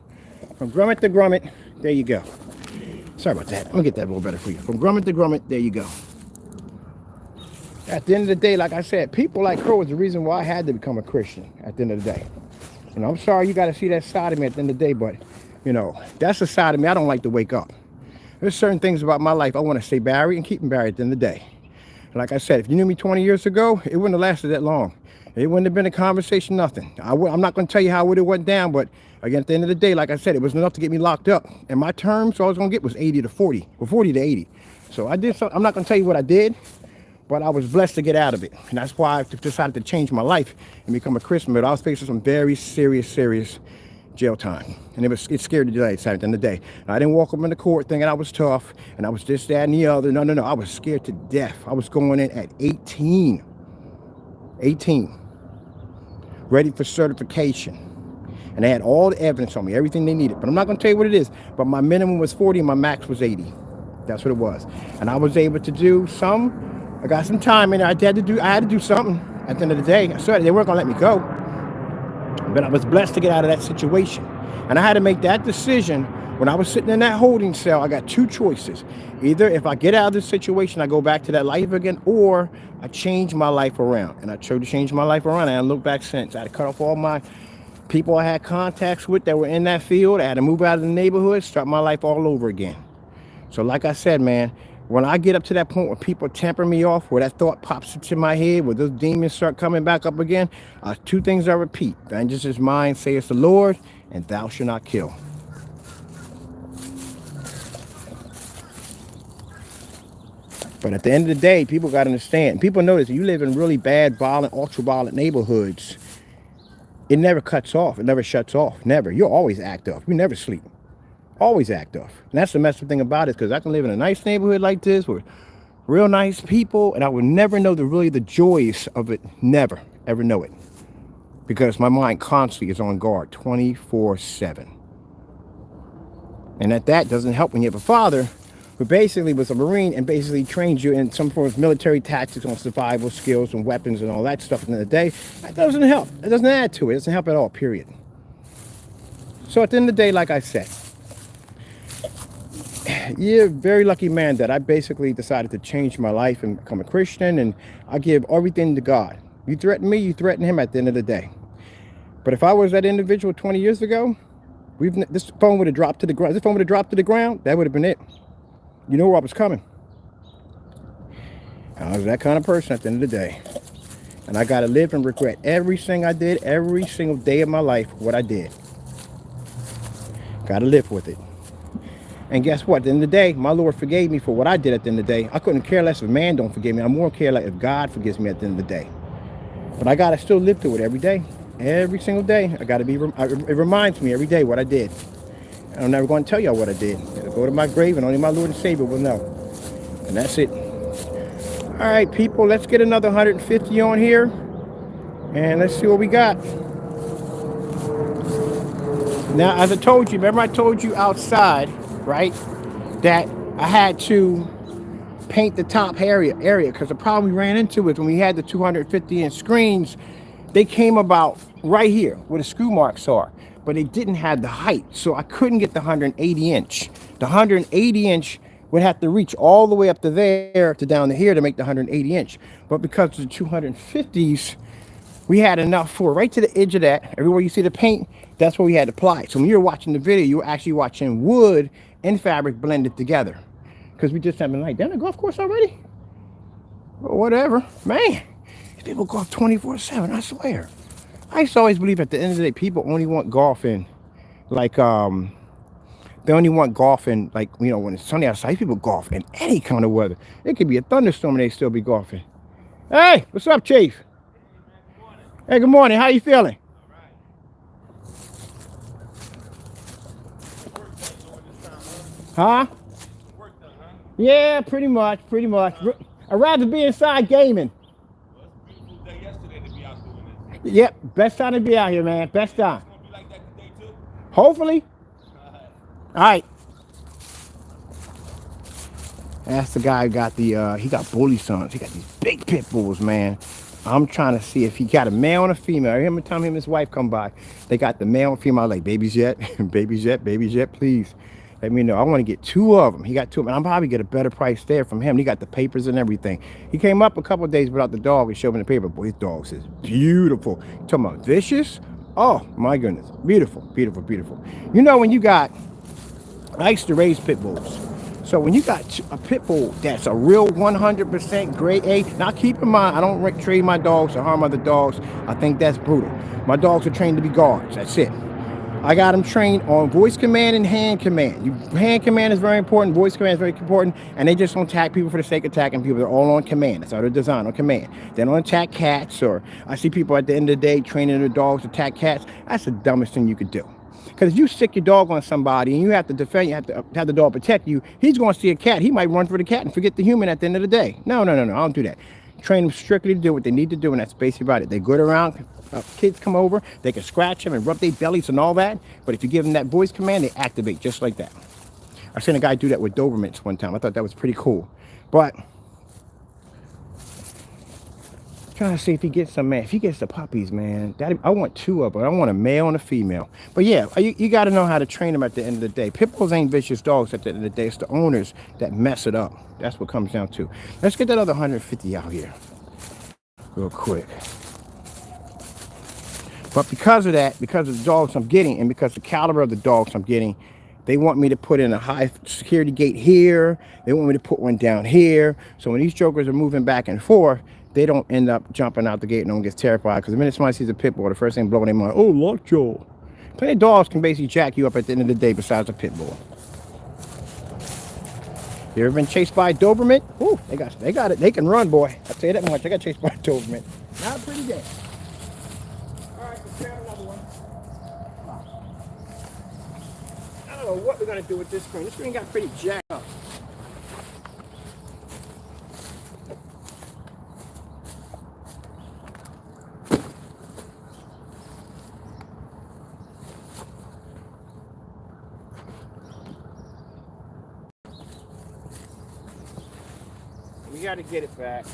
From grommet to grommet, there you go. Sorry about that. I'm gonna get that a little better for you. From grommet to grommet, there you go. At the end of the day, like I said, people like Crow is the reason why I had to become a Christian at the end of the day. You know, I'm sorry you got to see that side of me at the end of the day, but, you know, that's the side of me I don't like to wake up. There's certain things about my life I want to stay buried and keep them buried at the end of the day. Like I said, if you knew me 20 years ago, it wouldn't have lasted that long. It wouldn't have been a conversation, nothing. I'm not going to tell you how it would have went down, but again, at the end of the day, like I said, it was enough to get me locked up. And my term, so I was going to get was 80 to 40, or 40 to 80. So I did something. I'm not going to tell you what I did, but I was blessed to get out of it. And that's why I decided to change my life and become a Christian. But I was facing some very serious jail time. And it scared the daylights out at the end of the day. And I didn't walk up in the court thinking I was tough and I was this, that, and the other. No. I was scared to death. I was going in at 18. Ready for certification. And they had all the evidence on me, everything they needed. But I'm not going to tell you what it is. But my minimum was 40 and my max was 80. That's what it was. And I was able to do I got some time and I had to do something at the end of the day. I saw they weren't going to let me go. But I was blessed to get out of that situation. And I had to make that decision when I was sitting in that holding cell. I got two choices. Either if I get out of this situation, I go back to that life again, or I change my life around. And I chose to change my life around. And I look back since. I had to cut off all my people I had contacts with that were in that field. I had to move out of the neighborhood, start my life all over again. So like I said, man, when I get up to that point where people temper me off, where that thought pops into my head, where those demons start coming back up again, two things I repeat. Vengeance is mine, saith the Lord, and thou shalt not kill. But at the end of the day, people got to understand. People notice you live in really bad, violent, ultra-violent neighborhoods. It never cuts off. It never shuts off. Never. You're always active. You never sleep. Always active. And that's the messed up thing about it, because I can live in a nice neighborhood like this with real nice people, and I would never know the joys of it. Never, ever know it. Because my mind constantly is on guard 24/7. And that doesn't help when you have a father who basically was a Marine and basically trained you in some form of military tactics on survival skills and weapons and all that stuff at the end of the day. That doesn't help. It doesn't add to it. It doesn't help at all, period. So at the end of the day, like I said, you're a very lucky man that I basically decided to change my life and become a Christian, and I give everything to God. You threaten me, you threaten him at the end of the day. But if I was that individual 20 years ago, this phone would have dropped to the ground. This phone would have dropped to the ground. That would have been it. You know where I was coming. I was that kind of person at the end of the day. And I got to live and regret everything I did, every single day of my life, what I did. Got to live with it. And guess what? At the end of the day, my Lord forgave me for what I did at the end of the day. I couldn't care less if man don't forgive me. I more care like if God forgives me at the end of the day. But I got to still live through it every day. Every single day. I got to be, it reminds me every day what I did. I'm never going to tell y'all what I did. It'll go to my grave and only my Lord and Savior will know. And that's it. All right, people, let's get another 150 on here. And let's see what we got. Now, as I told you, remember I told you outside, right, that I had to paint the top area because the problem we ran into is when we had the 250-inch screens, they came about right here where the screw marks are, but they didn't have the height, so I couldn't get the 180-inch. The 180-inch would have to reach all the way up to there to down to here to make the 180-inch, but because of the 250s, we had enough for right to the edge of that. Everywhere you see the paint, that's where we had to apply. So when you're watching the video, you're actually watching wood and fabric blended together. Because we just haven't like, damn, the golf course already? Or whatever. Man, people golf 24/7, I swear. I used to always believe at the end of the day, people only want golfing like, they only want golfing like, you know, when it's sunny outside. People golf in any kind of weather. It could be a thunderstorm and they still be golfing. Hey, what's up, Chief? Hey, good morning. How you feeling? Huh? Yeah, pretty much. I'd rather be inside gaming. Well, it's a beautiful day yesterday to be out doing this. Yep, best time to be out here, man. Best time. It's gonna be like that today too. Hopefully. All right. That's the guy who got the, he got bully sons. He got these big pit bulls, man. I'm trying to see if he got a male and a female. Every time him and his wife come by, they got the male and female. Like, babies yet? Babies yet, please. Let me know. I want to get 2 of them. He got 2 of them. I'll probably get a better price there from him. He got the papers and everything. He came up a couple of days without the dog and showed me the paper. Boy, his dog is beautiful. You talking about vicious? Oh, my goodness. Beautiful. You know, when you got, I used to raise pit bulls. So when you got a pit bull that's a real 100% grade A, now keep in mind, I don't trade my dogs to harm other dogs. I think that's brutal. My dogs are trained to be guards. That's it. I got them trained on voice command and hand command. Hand command is very important. Voice command is very important. And they just don't attack people for the sake of attacking people. They're all on command. That's how they're designed, on command. They don't attack cats, or I see people at the end of the day training their dogs to attack cats. That's the dumbest thing you could do. Because if you stick your dog on somebody and you have to defend, you have to have the dog protect you, he's going to see a cat. He might run for the cat and forget the human at the end of the day. No. I don't do that. Train them strictly to do what they need to do, and that's basically about it. They're good around. Kids come over, they can scratch them and rub their bellies and all that. But if you give them that voice command, they activate just like that. I seen a guy do that with Dobermans one time. I thought that was pretty cool. But trying to see if he gets some, man. If he gets the puppies, man, I want 2 of them. I want a male and a female. But yeah, you got to know how to train them at the end of the day. Pit bulls ain't vicious dogs at the end of the day. It's the owners that mess it up. That's what comes down to. Let's get that other 150 out here real quick. But because of that, because of the dogs I'm getting, and because the caliber of the dogs I'm getting, they want me to put in a high security gate here. They want me to put one down here. So when these jokers are moving back and forth, they don't end up jumping out the gate and no one gets terrified. Because the minute somebody sees a pit bull, the first thing blowing their mind, oh, lockjaw. Plenty of dogs can basically jack you up at the end of the day besides a pit bull. You ever been chased by a Doberman? Ooh, they got it. They can run, boy. I'll tell you that much. I got chased by a Doberman. Not a pretty day. All right, let's grab another one. I don't know what we're going to do with this screen. This screen got pretty jacked up. We got to get it back.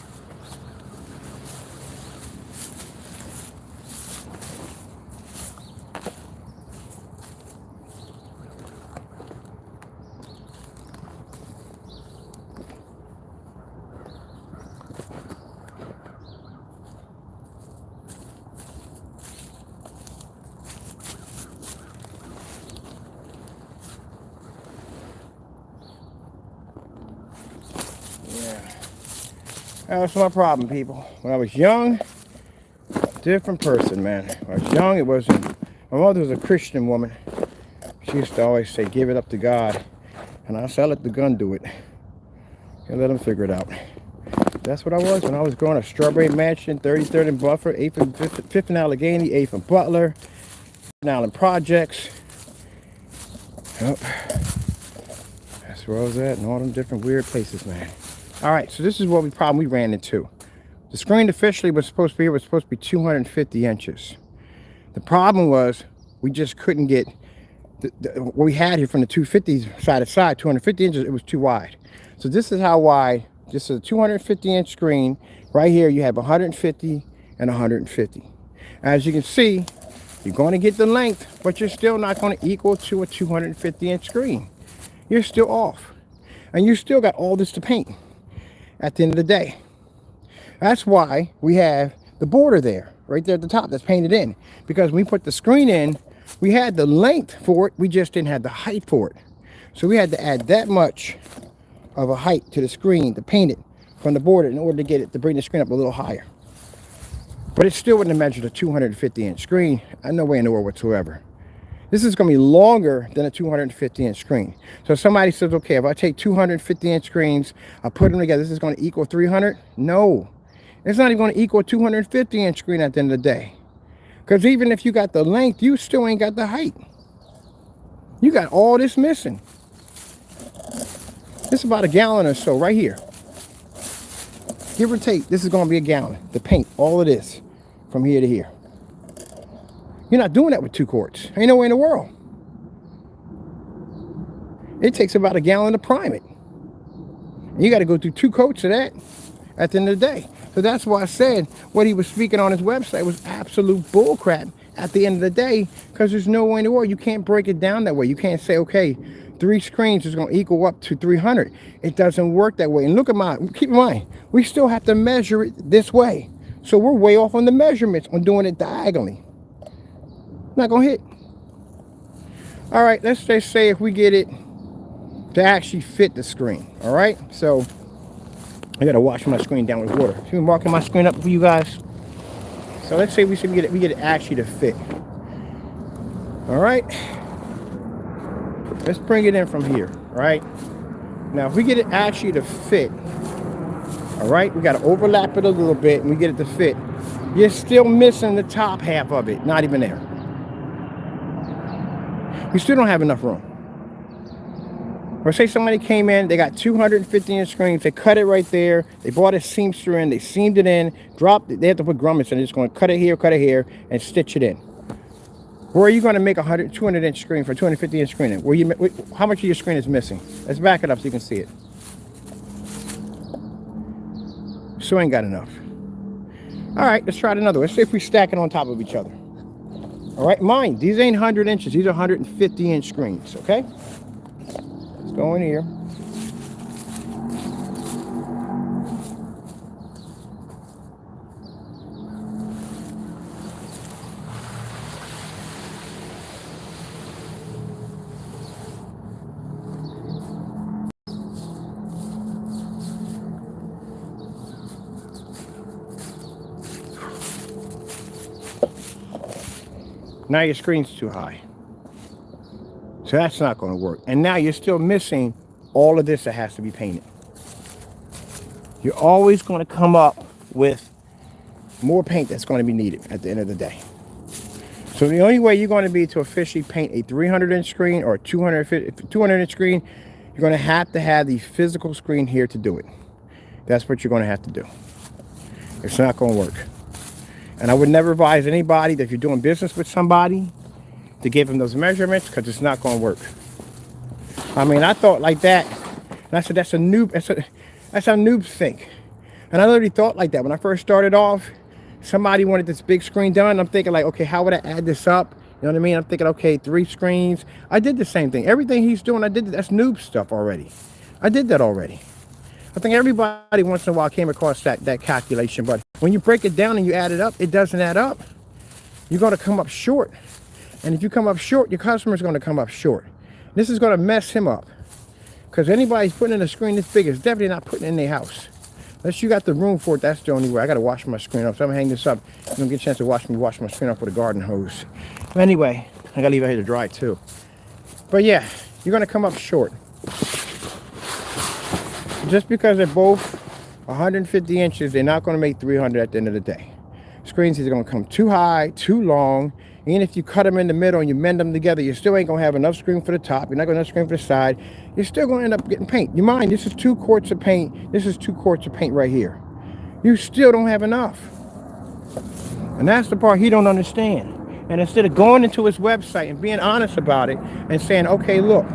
That was my problem, people. When I was young, different person, man. When I was young, it wasn't. My mother was a Christian woman. She used to always say, give it up to God. And I said, I let the gun do it. And let him figure it out. That's what I was when I was growing up. Strawberry Mansion, 33rd and Buffer, 8th and 5th and Allegheny, 8th and Butler, Island Projects. Yep. That's where I was at, and all them different weird places, man. All right, so this is what problem we ran into. The screen officially was supposed to be here, was supposed to be 250 inches. The problem was we just couldn't get what we had here from the 250s side to side, 250 inches, it was too wide. So this is how wide. This is a 250 inch screen. Right here you have 150 and 150. As you can see, you're going to get the length, but you're still not going to equal to a 250 inch screen. You're still off. And you still got all this to paint at the end of the day. That's why we have the border there, right there at the top that's painted in. Because when we put the screen in, we had the length for it, we just didn't have the height for it. So we had to add that much of a height to the screen to paint it from the border in order to get it to bring the screen up a little higher. But it still wouldn't have measured a 250 inch screen. No way in the world whatsoever. This is going to be longer than a 250 inch screen. So if somebody says, okay, if I take 250 inch screens, I put them together, this is going to equal 300? No, it's not even going to equal a 250 inch screen at the end of the day. Because even if you got the length, you still ain't got the height. You got all this missing. This is about a gallon or so right here. Give or take, this is going to be a gallon to paint all of this from here to here. You're not doing that with 2 quarts. Ain't no way in the world. It takes about a gallon to prime it. You got to go through 2 coats of that at the end of the day. So that's why I said what he was speaking on his website was absolute bullcrap at the end of the day, because there's no way in the world. You can't break it down that way. You can't say, okay, 3 screens is going to equal up to 300. It doesn't work that way. And look at keep in mind, we still have to measure it this way. So we're way off on the measurements on doing it diagonally. Not going to hit. All right, let's just say if we get it to actually fit the screen. All right, so I got to wash my screen down with water. See me marking my screen up for you guys? So let's say we get it actually to fit. All right. Let's bring it in from here, right? Now, if we get it actually to fit, all right, we got to overlap it a little bit and we get it to fit. You're still missing the top half of it, not even there. You still don't have enough room. Or say somebody came in, they got 250 inch screens, they cut it right there, they bought a seamster in, they seamed it in, dropped it, they have to put grommets in, they're just going to cut it here, and stitch it in. Where are you going to make a 200 inch screen for a 250 inch screen? How much of your screen is missing? Let's back it up so you can see it. So ain't got enough. All right, let's try it another way. Let's see if we stack it on top of each other. All right, mind, these ain't 100 inches. These are 150 inch screens, okay? Let's go in here. Now your screen's too high. So that's not going to work. And now you're still missing all of this that has to be painted. You're always going to come up with more paint that's going to be needed at the end of the day. So the only way you're going to be to officially paint a 300 inch screen or a 200 inch screen, you're going to have the physical screen here to do it. That's what you're going to have to do. It's not going to work. And I would never advise anybody that if you're doing business with somebody to give them those measurements, because it's not going to work. I mean, I thought like that, and I said that's a noob. That's how noobs think. And I literally thought like that when I first started off. Somebody wanted this big screen done. I'm thinking like, okay, how would I add this up? You know what I mean? I'm thinking, okay, 3 screens. I did the same thing. Everything he's doing, I did. That's noob stuff already. I did that already. I think everybody once in a while came across that calculation, but when you break it down and you add it up, it doesn't add up. You're going to come up short. And if you come up short, your customer's going to come up short. This is going to mess him up. Because anybody's putting in a screen this big is definitely not putting it in their house. Unless you got the room for it, that's the only way. I got to wash my screen off. So I'm going to hang this up. I'm going to get a chance to wash my screen off with a garden hose. But anyway, I got to leave it here to dry too. But yeah, you're going to come up short. Just because they're both 150 inches, they're not going to make 300 at the end of the day. Screens either going to come too high, too long. Even if you cut them in the middle and you mend them together, you still ain't going to have enough screen for the top. You're not going to have enough screen for the side. You're still going to end up getting paint. You mind, this is 2 quarts of paint. This is 2 quarts of paint right here. You still don't have enough. And that's the part he don't understand. And instead of going into his website and being honest about it and saying, okay, look,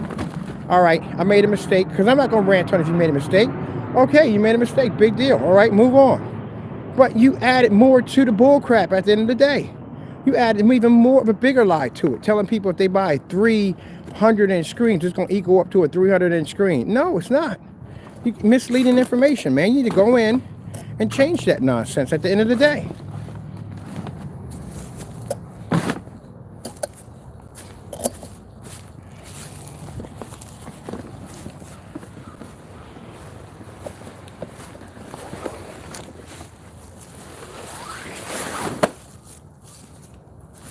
all right, I made a mistake, because I'm not going to rant on if you made a mistake. Okay, you made a mistake, big deal. All right, move on. But you added more to the bull crap at the end of the day. You added even more of a bigger lie to it, telling people if they buy 300-inch screens, it's going to equal up to a 300-inch screen. No, it's not. Misleading information, man. You need to go in and change that nonsense at the end of the day.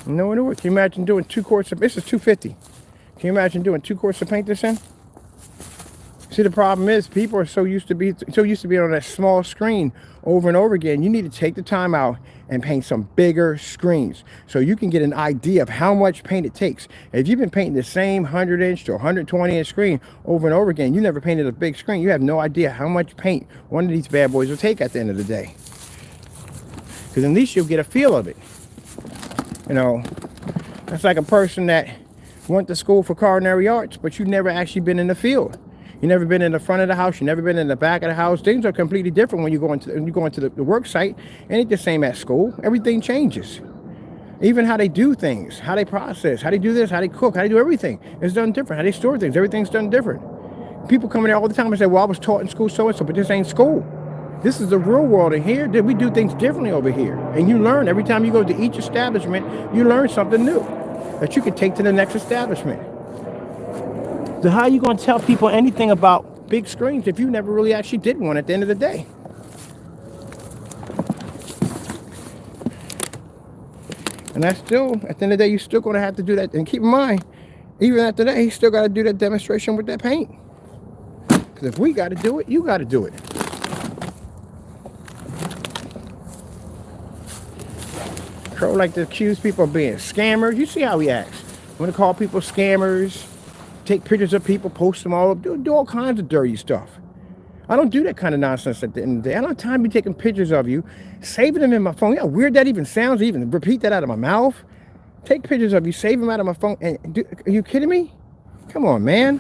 No, can you imagine doing 2 quarts of, this is 250. Can you imagine doing 2 quarts of paint this in? See, the problem is people are so used to being on that small screen over and over again. You need to take the time out and paint some bigger screens so you can get an idea of how much paint it takes. If you've been painting the same 100-inch to 120-inch screen over and over again, you never painted a big screen. You have no idea how much paint one of these bad boys will take at the end of the day. Because at least you'll get a feel of it. You know, that's like a person that went to school for culinary arts, but you've never actually been in the field. You've never been in the front of the house. You've never been in the back of the house. Things are completely different when you go into the work site. It ain't the same at school. Everything changes. Even how they do things, how they process, how they do this, how they cook, how they do everything is done different. How they store things, everything's done different. People come in there all the time and say, well, I was taught in school so-and-so, but this ain't school. This is the real world, and here we do things differently over here. And you learn every time you go to each establishment, you learn something new that you can take to the next establishment. So how are you going to tell people anything about big screens if you never really actually did one at the end of the day? And that's still, at the end of the day, you're still going to have to do that. And keep in mind, even after that, you still got to do that demonstration with that paint. Because if we got to do it, you got to do it. Crow like to accuse people of being scammers. You see how he acts. Want to call people scammers, take pictures of people, post them all up, do all kinds of dirty stuff. I don't do that kind of nonsense at the end of the day. I don't have time to be taking pictures of you, saving them in my phone. You know how weird that even sounds, even repeat that out of my mouth. Take pictures of you, save them out of my phone. And are you kidding me? Come on, man.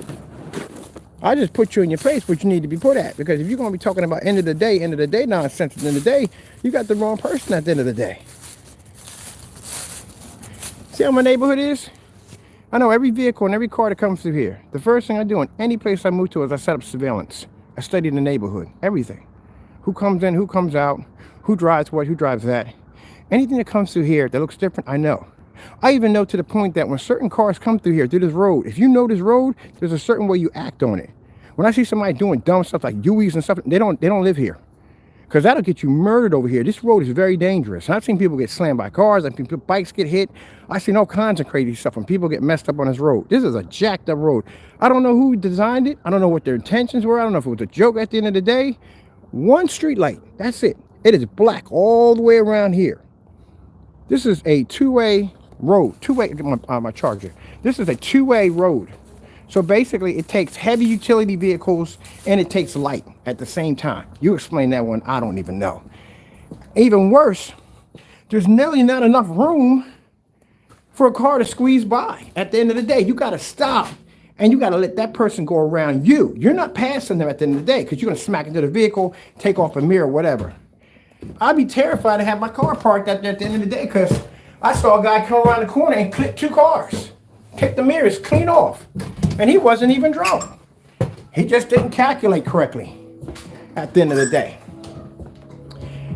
I just put you in your place what you need to be put at. Because if you're going to be talking about end of the day nonsense at the end of the day, you got the wrong person at the end of the day. See how my neighborhood is? I know every vehicle and every car that comes through here. The first thing I do in any place I move to is I set up surveillance. I study the neighborhood, everything. Who comes in, who comes out, who drives what, who drives that. Anything that comes through here that looks different, I know. I even know to the point that when certain cars come through here, through this road, if you know this road, there's a certain way you act on it. When I see somebody doing dumb stuff like U's and stuff, they don't live here. Because that'll get you murdered over here. This road is very dangerous. I've seen people get slammed by cars. I've seen bikes get hit. I've seen all kinds of crazy stuff when people get messed up on this road. This is a jacked up road. I don't know who designed it. I don't know what their intentions were. I don't know if it was a joke at the end of the day. One street light. That's it. It is black all the way around here. This is a two-way road. Two-way, my charger. This is a two-way road. So basically, it takes heavy utility vehicles and it takes light at the same time. You explain that one, I don't even know. Even worse, there's nearly not enough room for a car to squeeze by. At the end of the day, you got to stop and you got to let that person go around you. You're not passing them at the end of the day because you're going to smack into the vehicle, take off a mirror, whatever. I'd be terrified to have my car parked out there at the end of the day because I saw a guy come around the corner and clip 2 cars. Take the mirrors clean off. And he wasn't even drunk. He just didn't calculate correctly at the end of the day.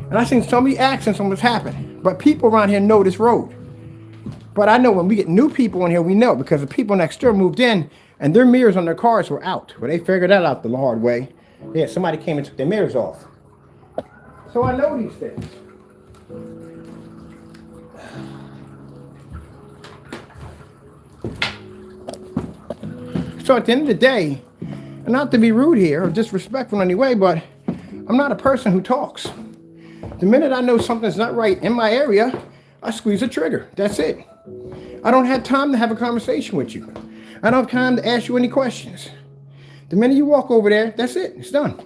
And I've seen so many accidents on what's happened. But people around here know this road. But I know when we get new people in here, we know because the people next door moved in and their mirrors on their cars were out. Well, they figured that out the hard way. Yeah, somebody came and took their mirrors off. So I know these things. So at the end of the day, and not to be rude here or disrespectful in any way, but I'm not a person who talks. The minute I know something's not right in my area, I squeeze a trigger. That's it. I don't have time to have a conversation with you. I don't have time to ask you any questions. The minute you walk over there, that's it. It's done.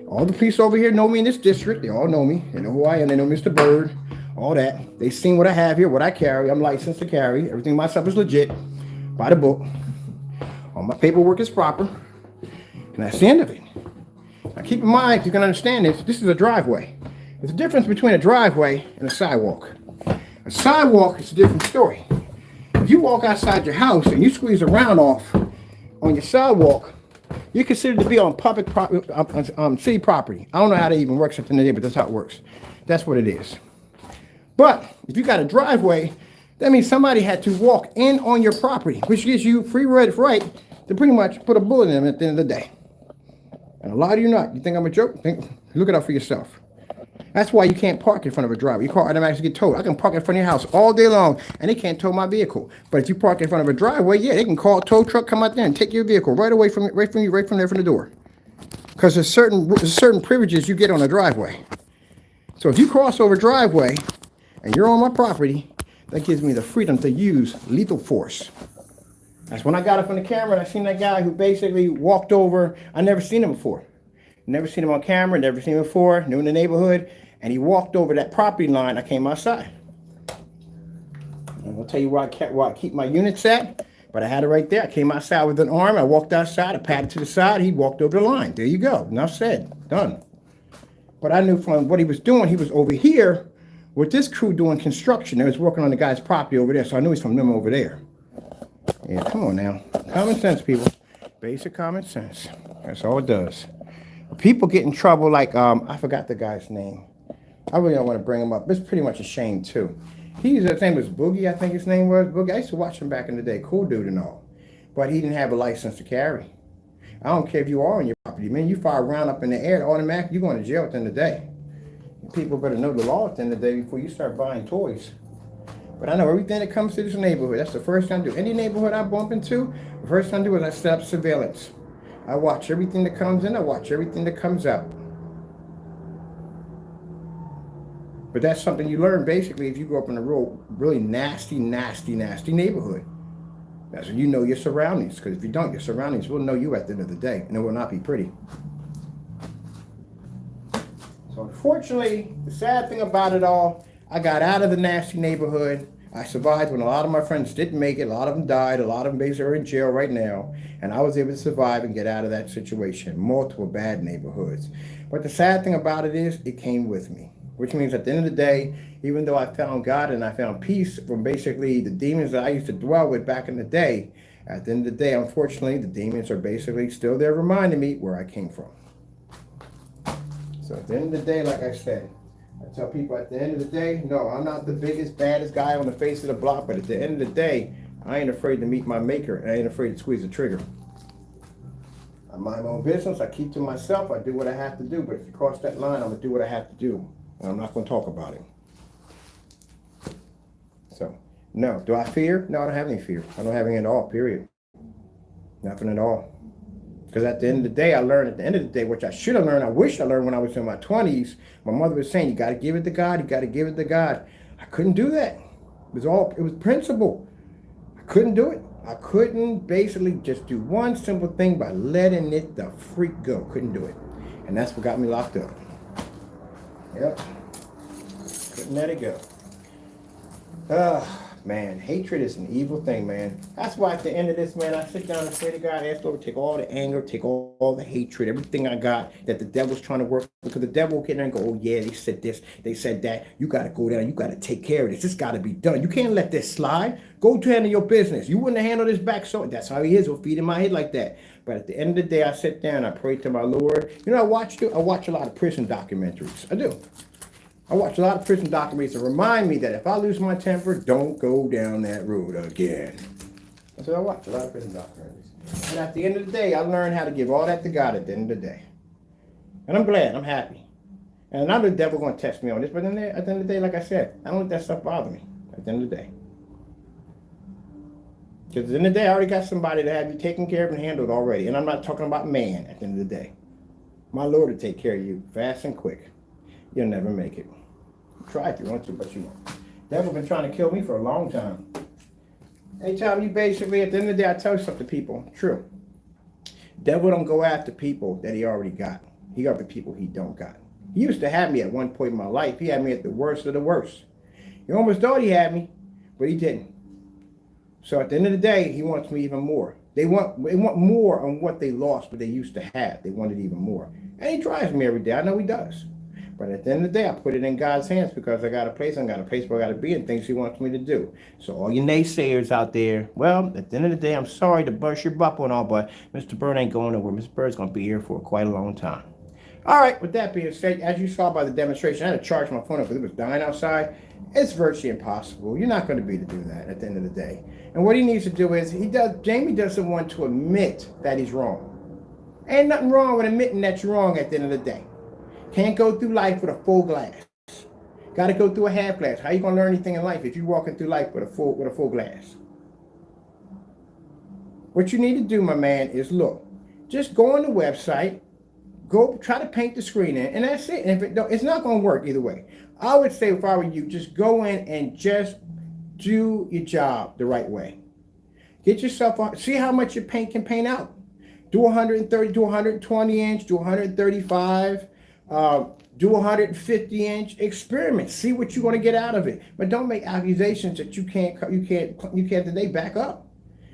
All the police over here know me in this district. They all know me. They know who I am. They know Mr. Bird. All that. They've seen what I have here, what I carry. I'm licensed to carry. Everything myself is legit. By the book. All my paperwork is proper. And that's the end of it. Now keep in mind, if you can understand this is a driveway. There's a difference between a driveway and a sidewalk. A sidewalk is a different story. If you walk outside your house and you squeeze a round off on your sidewalk, you're considered to be on public city property. I don't know how that even works up in the day, but that's how it works. That's what it is. But if you got a driveway, that means somebody had to walk in on your property, which gives you free right to pretty much put a bullet in them at the end of the day. And a lot of you not. You think I'm a joke? Look it up for yourself. That's why you can't park in front of a driveway. Your car automatically get towed. I can park in front of your house all day long, and they can't tow my vehicle. But if you park in front of a driveway, yeah, they can call a tow truck, come out there and take your vehicle right away from there from the door. Because there's certain privileges you get on a driveway. So if you cross over a driveway and you're on my property, that gives me the freedom to use lethal force. That's when I got up on the camera and I seen that guy who basically walked over. I never seen him before. Never seen him on camera, never seen him before, knew in the neighborhood, and he walked over that property line. I came outside. And I'll tell you where I keep my units at, but I had it right there. I came outside with an arm, I walked outside, I patted to the side, he walked over the line. There you go, enough said, done. But I knew from what he was doing, he was over here with this crew doing construction. They was working on the guy's property over there, so I knew he's from them over there. Yeah, come on now. Common sense, people. Basic common sense. That's all it does. People get in trouble like, I forgot the guy's name. I really don't want to bring him up. It's pretty much a shame, too. His name was Boogie, I think his name was. Boogie. I used to watch him back in the day. Cool dude and all. But he didn't have a license to carry. I don't care if you are on your property. Man, you fire a round up in the air, automatically, you're going to jail at the end of the day. People better know the law at the end of the day before you start buying toys. But I know everything that comes to this neighborhood. That's the first thing I do. Any neighborhood I bump into, the first thing I do is I set up surveillance. I watch everything that comes in. I watch everything that comes out. But that's something you learn basically if you grow up in a really nasty neighborhood. That's when you know your surroundings. Because if you don't, your surroundings will know you at the end of the day. And it will not be pretty. So unfortunately, the sad thing about it all, I got out of the nasty neighborhood. I survived when a lot of my friends didn't make it. A lot of them died. A lot of them basically are in jail right now. And I was able to survive and get out of that situation. Multiple bad neighborhoods. But the sad thing about it is it came with me. Which means at the end of the day, even though I found God and I found peace from basically the demons that I used to dwell with back in the day, at the end of the day, unfortunately, the demons are basically still there reminding me where I came from. So at the end of the day, like I said, I tell people at the end of the day, no, I'm not the biggest, baddest guy on the face of the block, but at the end of the day, I ain't afraid to meet my maker, and I ain't afraid to squeeze the trigger. I mind my own business, I keep to myself, I do what I have to do, but if you cross that line, I'm going to do what I have to do, and I'm not going to talk about it. So, no. Do I fear? No, I don't have any fear. I don't have any at all, period. Nothing at all. Because at the end of the day, I learned at the end of the day, which I should have learned, I wish I learned when I was in my 20s. My mother was saying, you got to give it to God, you got to give it to God. I couldn't do that. It was principle. I couldn't do it. I couldn't basically just do one simple thing by letting it the freak go. Couldn't do it. And that's what got me locked up. Yep. Couldn't let it go. Man, hatred is an evil thing, man. That's why at the end of this, man, I sit down and pray to God, ask Lord, take all the anger, take all the hatred, everything I got that the devil's trying to work, because the devil will get there and go, oh yeah, they said this, they said that. You got to go down, you got to take care of this. This got to be done. You can't let this slide. Go to handle your business. You wouldn't have handled this back, so that's how he is. He'll feed in my head like that. But at the end of the day, I sit down, I pray to my Lord. You know, I watch a lot of prison documentaries. I do. I watch a lot of prison documentaries that remind me that if I lose my temper, don't go down that road again. That's what I watch, a lot of prison documentaries. And at the end of the day, I learned how to give all that to God at the end of the day. And I'm glad, I'm happy. And I know the devil going to test me on this, but at the end of the day, like I said, I don't let that stuff bother me at the end of the day. Because at the end of the day, I already got somebody to have you taken care of and handled already. And I'm not talking about man at the end of the day. My Lord will take care of you fast and quick. You'll never make it. Try if you want to, but you won't. Devil been trying to kill me for a long time. Anytime you basically, at the end of the day, I tell something to people, true. Devil don't go after people that he already got. He got the people he don't got. He used to have me at one point in my life. He had me at the worst of the worst. He almost thought he had me, but he didn't. So at the end of the day, he wants me even more. They want more on what they lost, but they used to have. They wanted even more. And he tries me every day. I know he does. But at the end of the day, I put it in God's hands because I got a place where I got to be and things he wants me to do. So all you naysayers out there, well, at the end of the day, I'm sorry to burst your bubble and all, but Mr. Bird ain't going nowhere. Mr. Bird's going to be here for quite a long time. All right, with that being said, as you saw by the demonstration, I had to charge my phone up because it was dying outside. It's virtually impossible. You're not going to be able to do that at the end of the day. And what he needs to do is, Jamie doesn't want to admit that he's wrong. Ain't nothing wrong with admitting that you're wrong at the end of the day. Can't go through life with a full glass. Got to go through a half glass. How you going to learn anything in life if you're walking through life with a full glass? What you need to do, my man, is look. Just go on the website. Go try to paint the screen in, and that's it. And if it's not going to work either way. I would say if I were you, just go in and just do your job the right way. Get yourself on. See how much your paint can paint out. Do 130, do 120 inch, do 135. Do 150 inch experiment. See what you're going to get out of it. But don't make accusations that you can't today back up.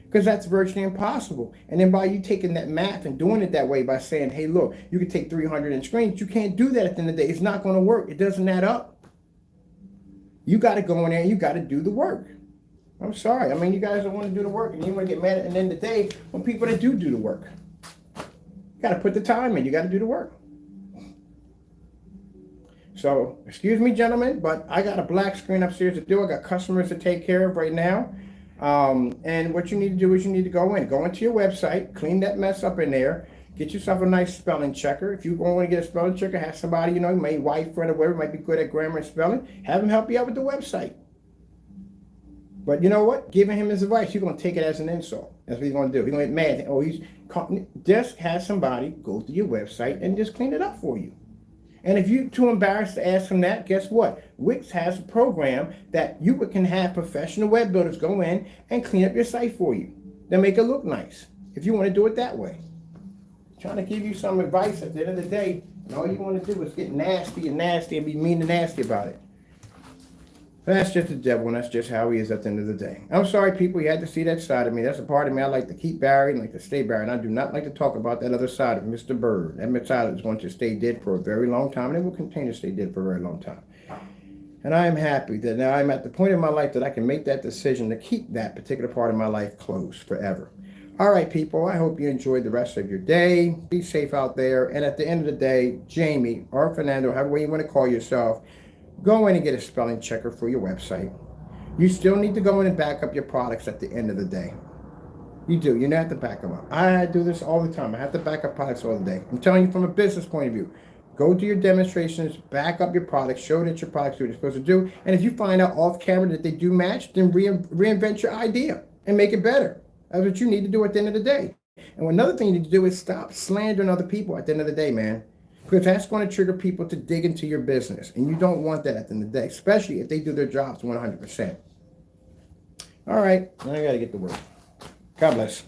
Because that's virtually impossible. And then by you taking that math and doing it that way by saying, hey, look, you can take 300 inch screens. You can't do that at the end of the day. It's not going to work. It doesn't add up. You got to go in there and you got to do the work. I'm sorry. I mean, you guys don't want to do the work. And you want to get mad at the end of the day when people that do the work. You got to put the time in. You got to do the work. So, excuse me, gentlemen, but I got a black screen upstairs to do. I got customers to take care of right now. And what you need to do is you need to go into your website, clean that mess up in there, get yourself a nice spelling checker. If you want to get a spelling checker, have somebody, you know, maybe wife, friend, or whatever, might be good at grammar and spelling, have him help you out with the website. But you know what? Giving him his advice, you're going to take it as an insult. That's what he's going to do. He's going to get mad. Oh, just have somebody go to your website and just clean it up for you. And if you're too embarrassed to ask him that, guess what? Wix has a program that you can have professional web builders go in and clean up your site for you. They'll make it look nice if you want to do it that way. I'm trying to give you some advice at the end of the day, and all you want to do is get nasty and be mean and nasty about it. That's just the devil, and that's just how he is at the end of the day. I'm sorry, people, you had to see that side of me. That's a part of me I like to keep buried and like to stay buried. And I do not like to talk about that other side of Mr. Bird. That side is going to stay dead for a very long time, and it will continue to stay dead for a very long time. And I am happy that now I'm at the point in my life that I can make that decision to keep that particular part of my life closed forever. All right, people, I hope you enjoyed the rest of your day. Be safe out there. And at the end of the day, Jamie or Fernando, however you want to call yourself, go in and get a spelling checker for your website. You still need to go in and back up your products at the end of the day. You do. You have to back them up. I do this all the time. I have to back up products all the day. I'm telling you from a business point of view. Go do your demonstrations, back up your products, show that your products do what you're supposed to do. And if you find out off camera that they do match, then reinvent your idea and make it better. That's what you need to do at the end of the day. And another thing you need to do is stop slandering other people at the end of the day, man. Because that's going to trigger people to dig into your business. And you don't want that at the end of the day, especially if they do their jobs 100%. All right, now I got to get to work. God bless.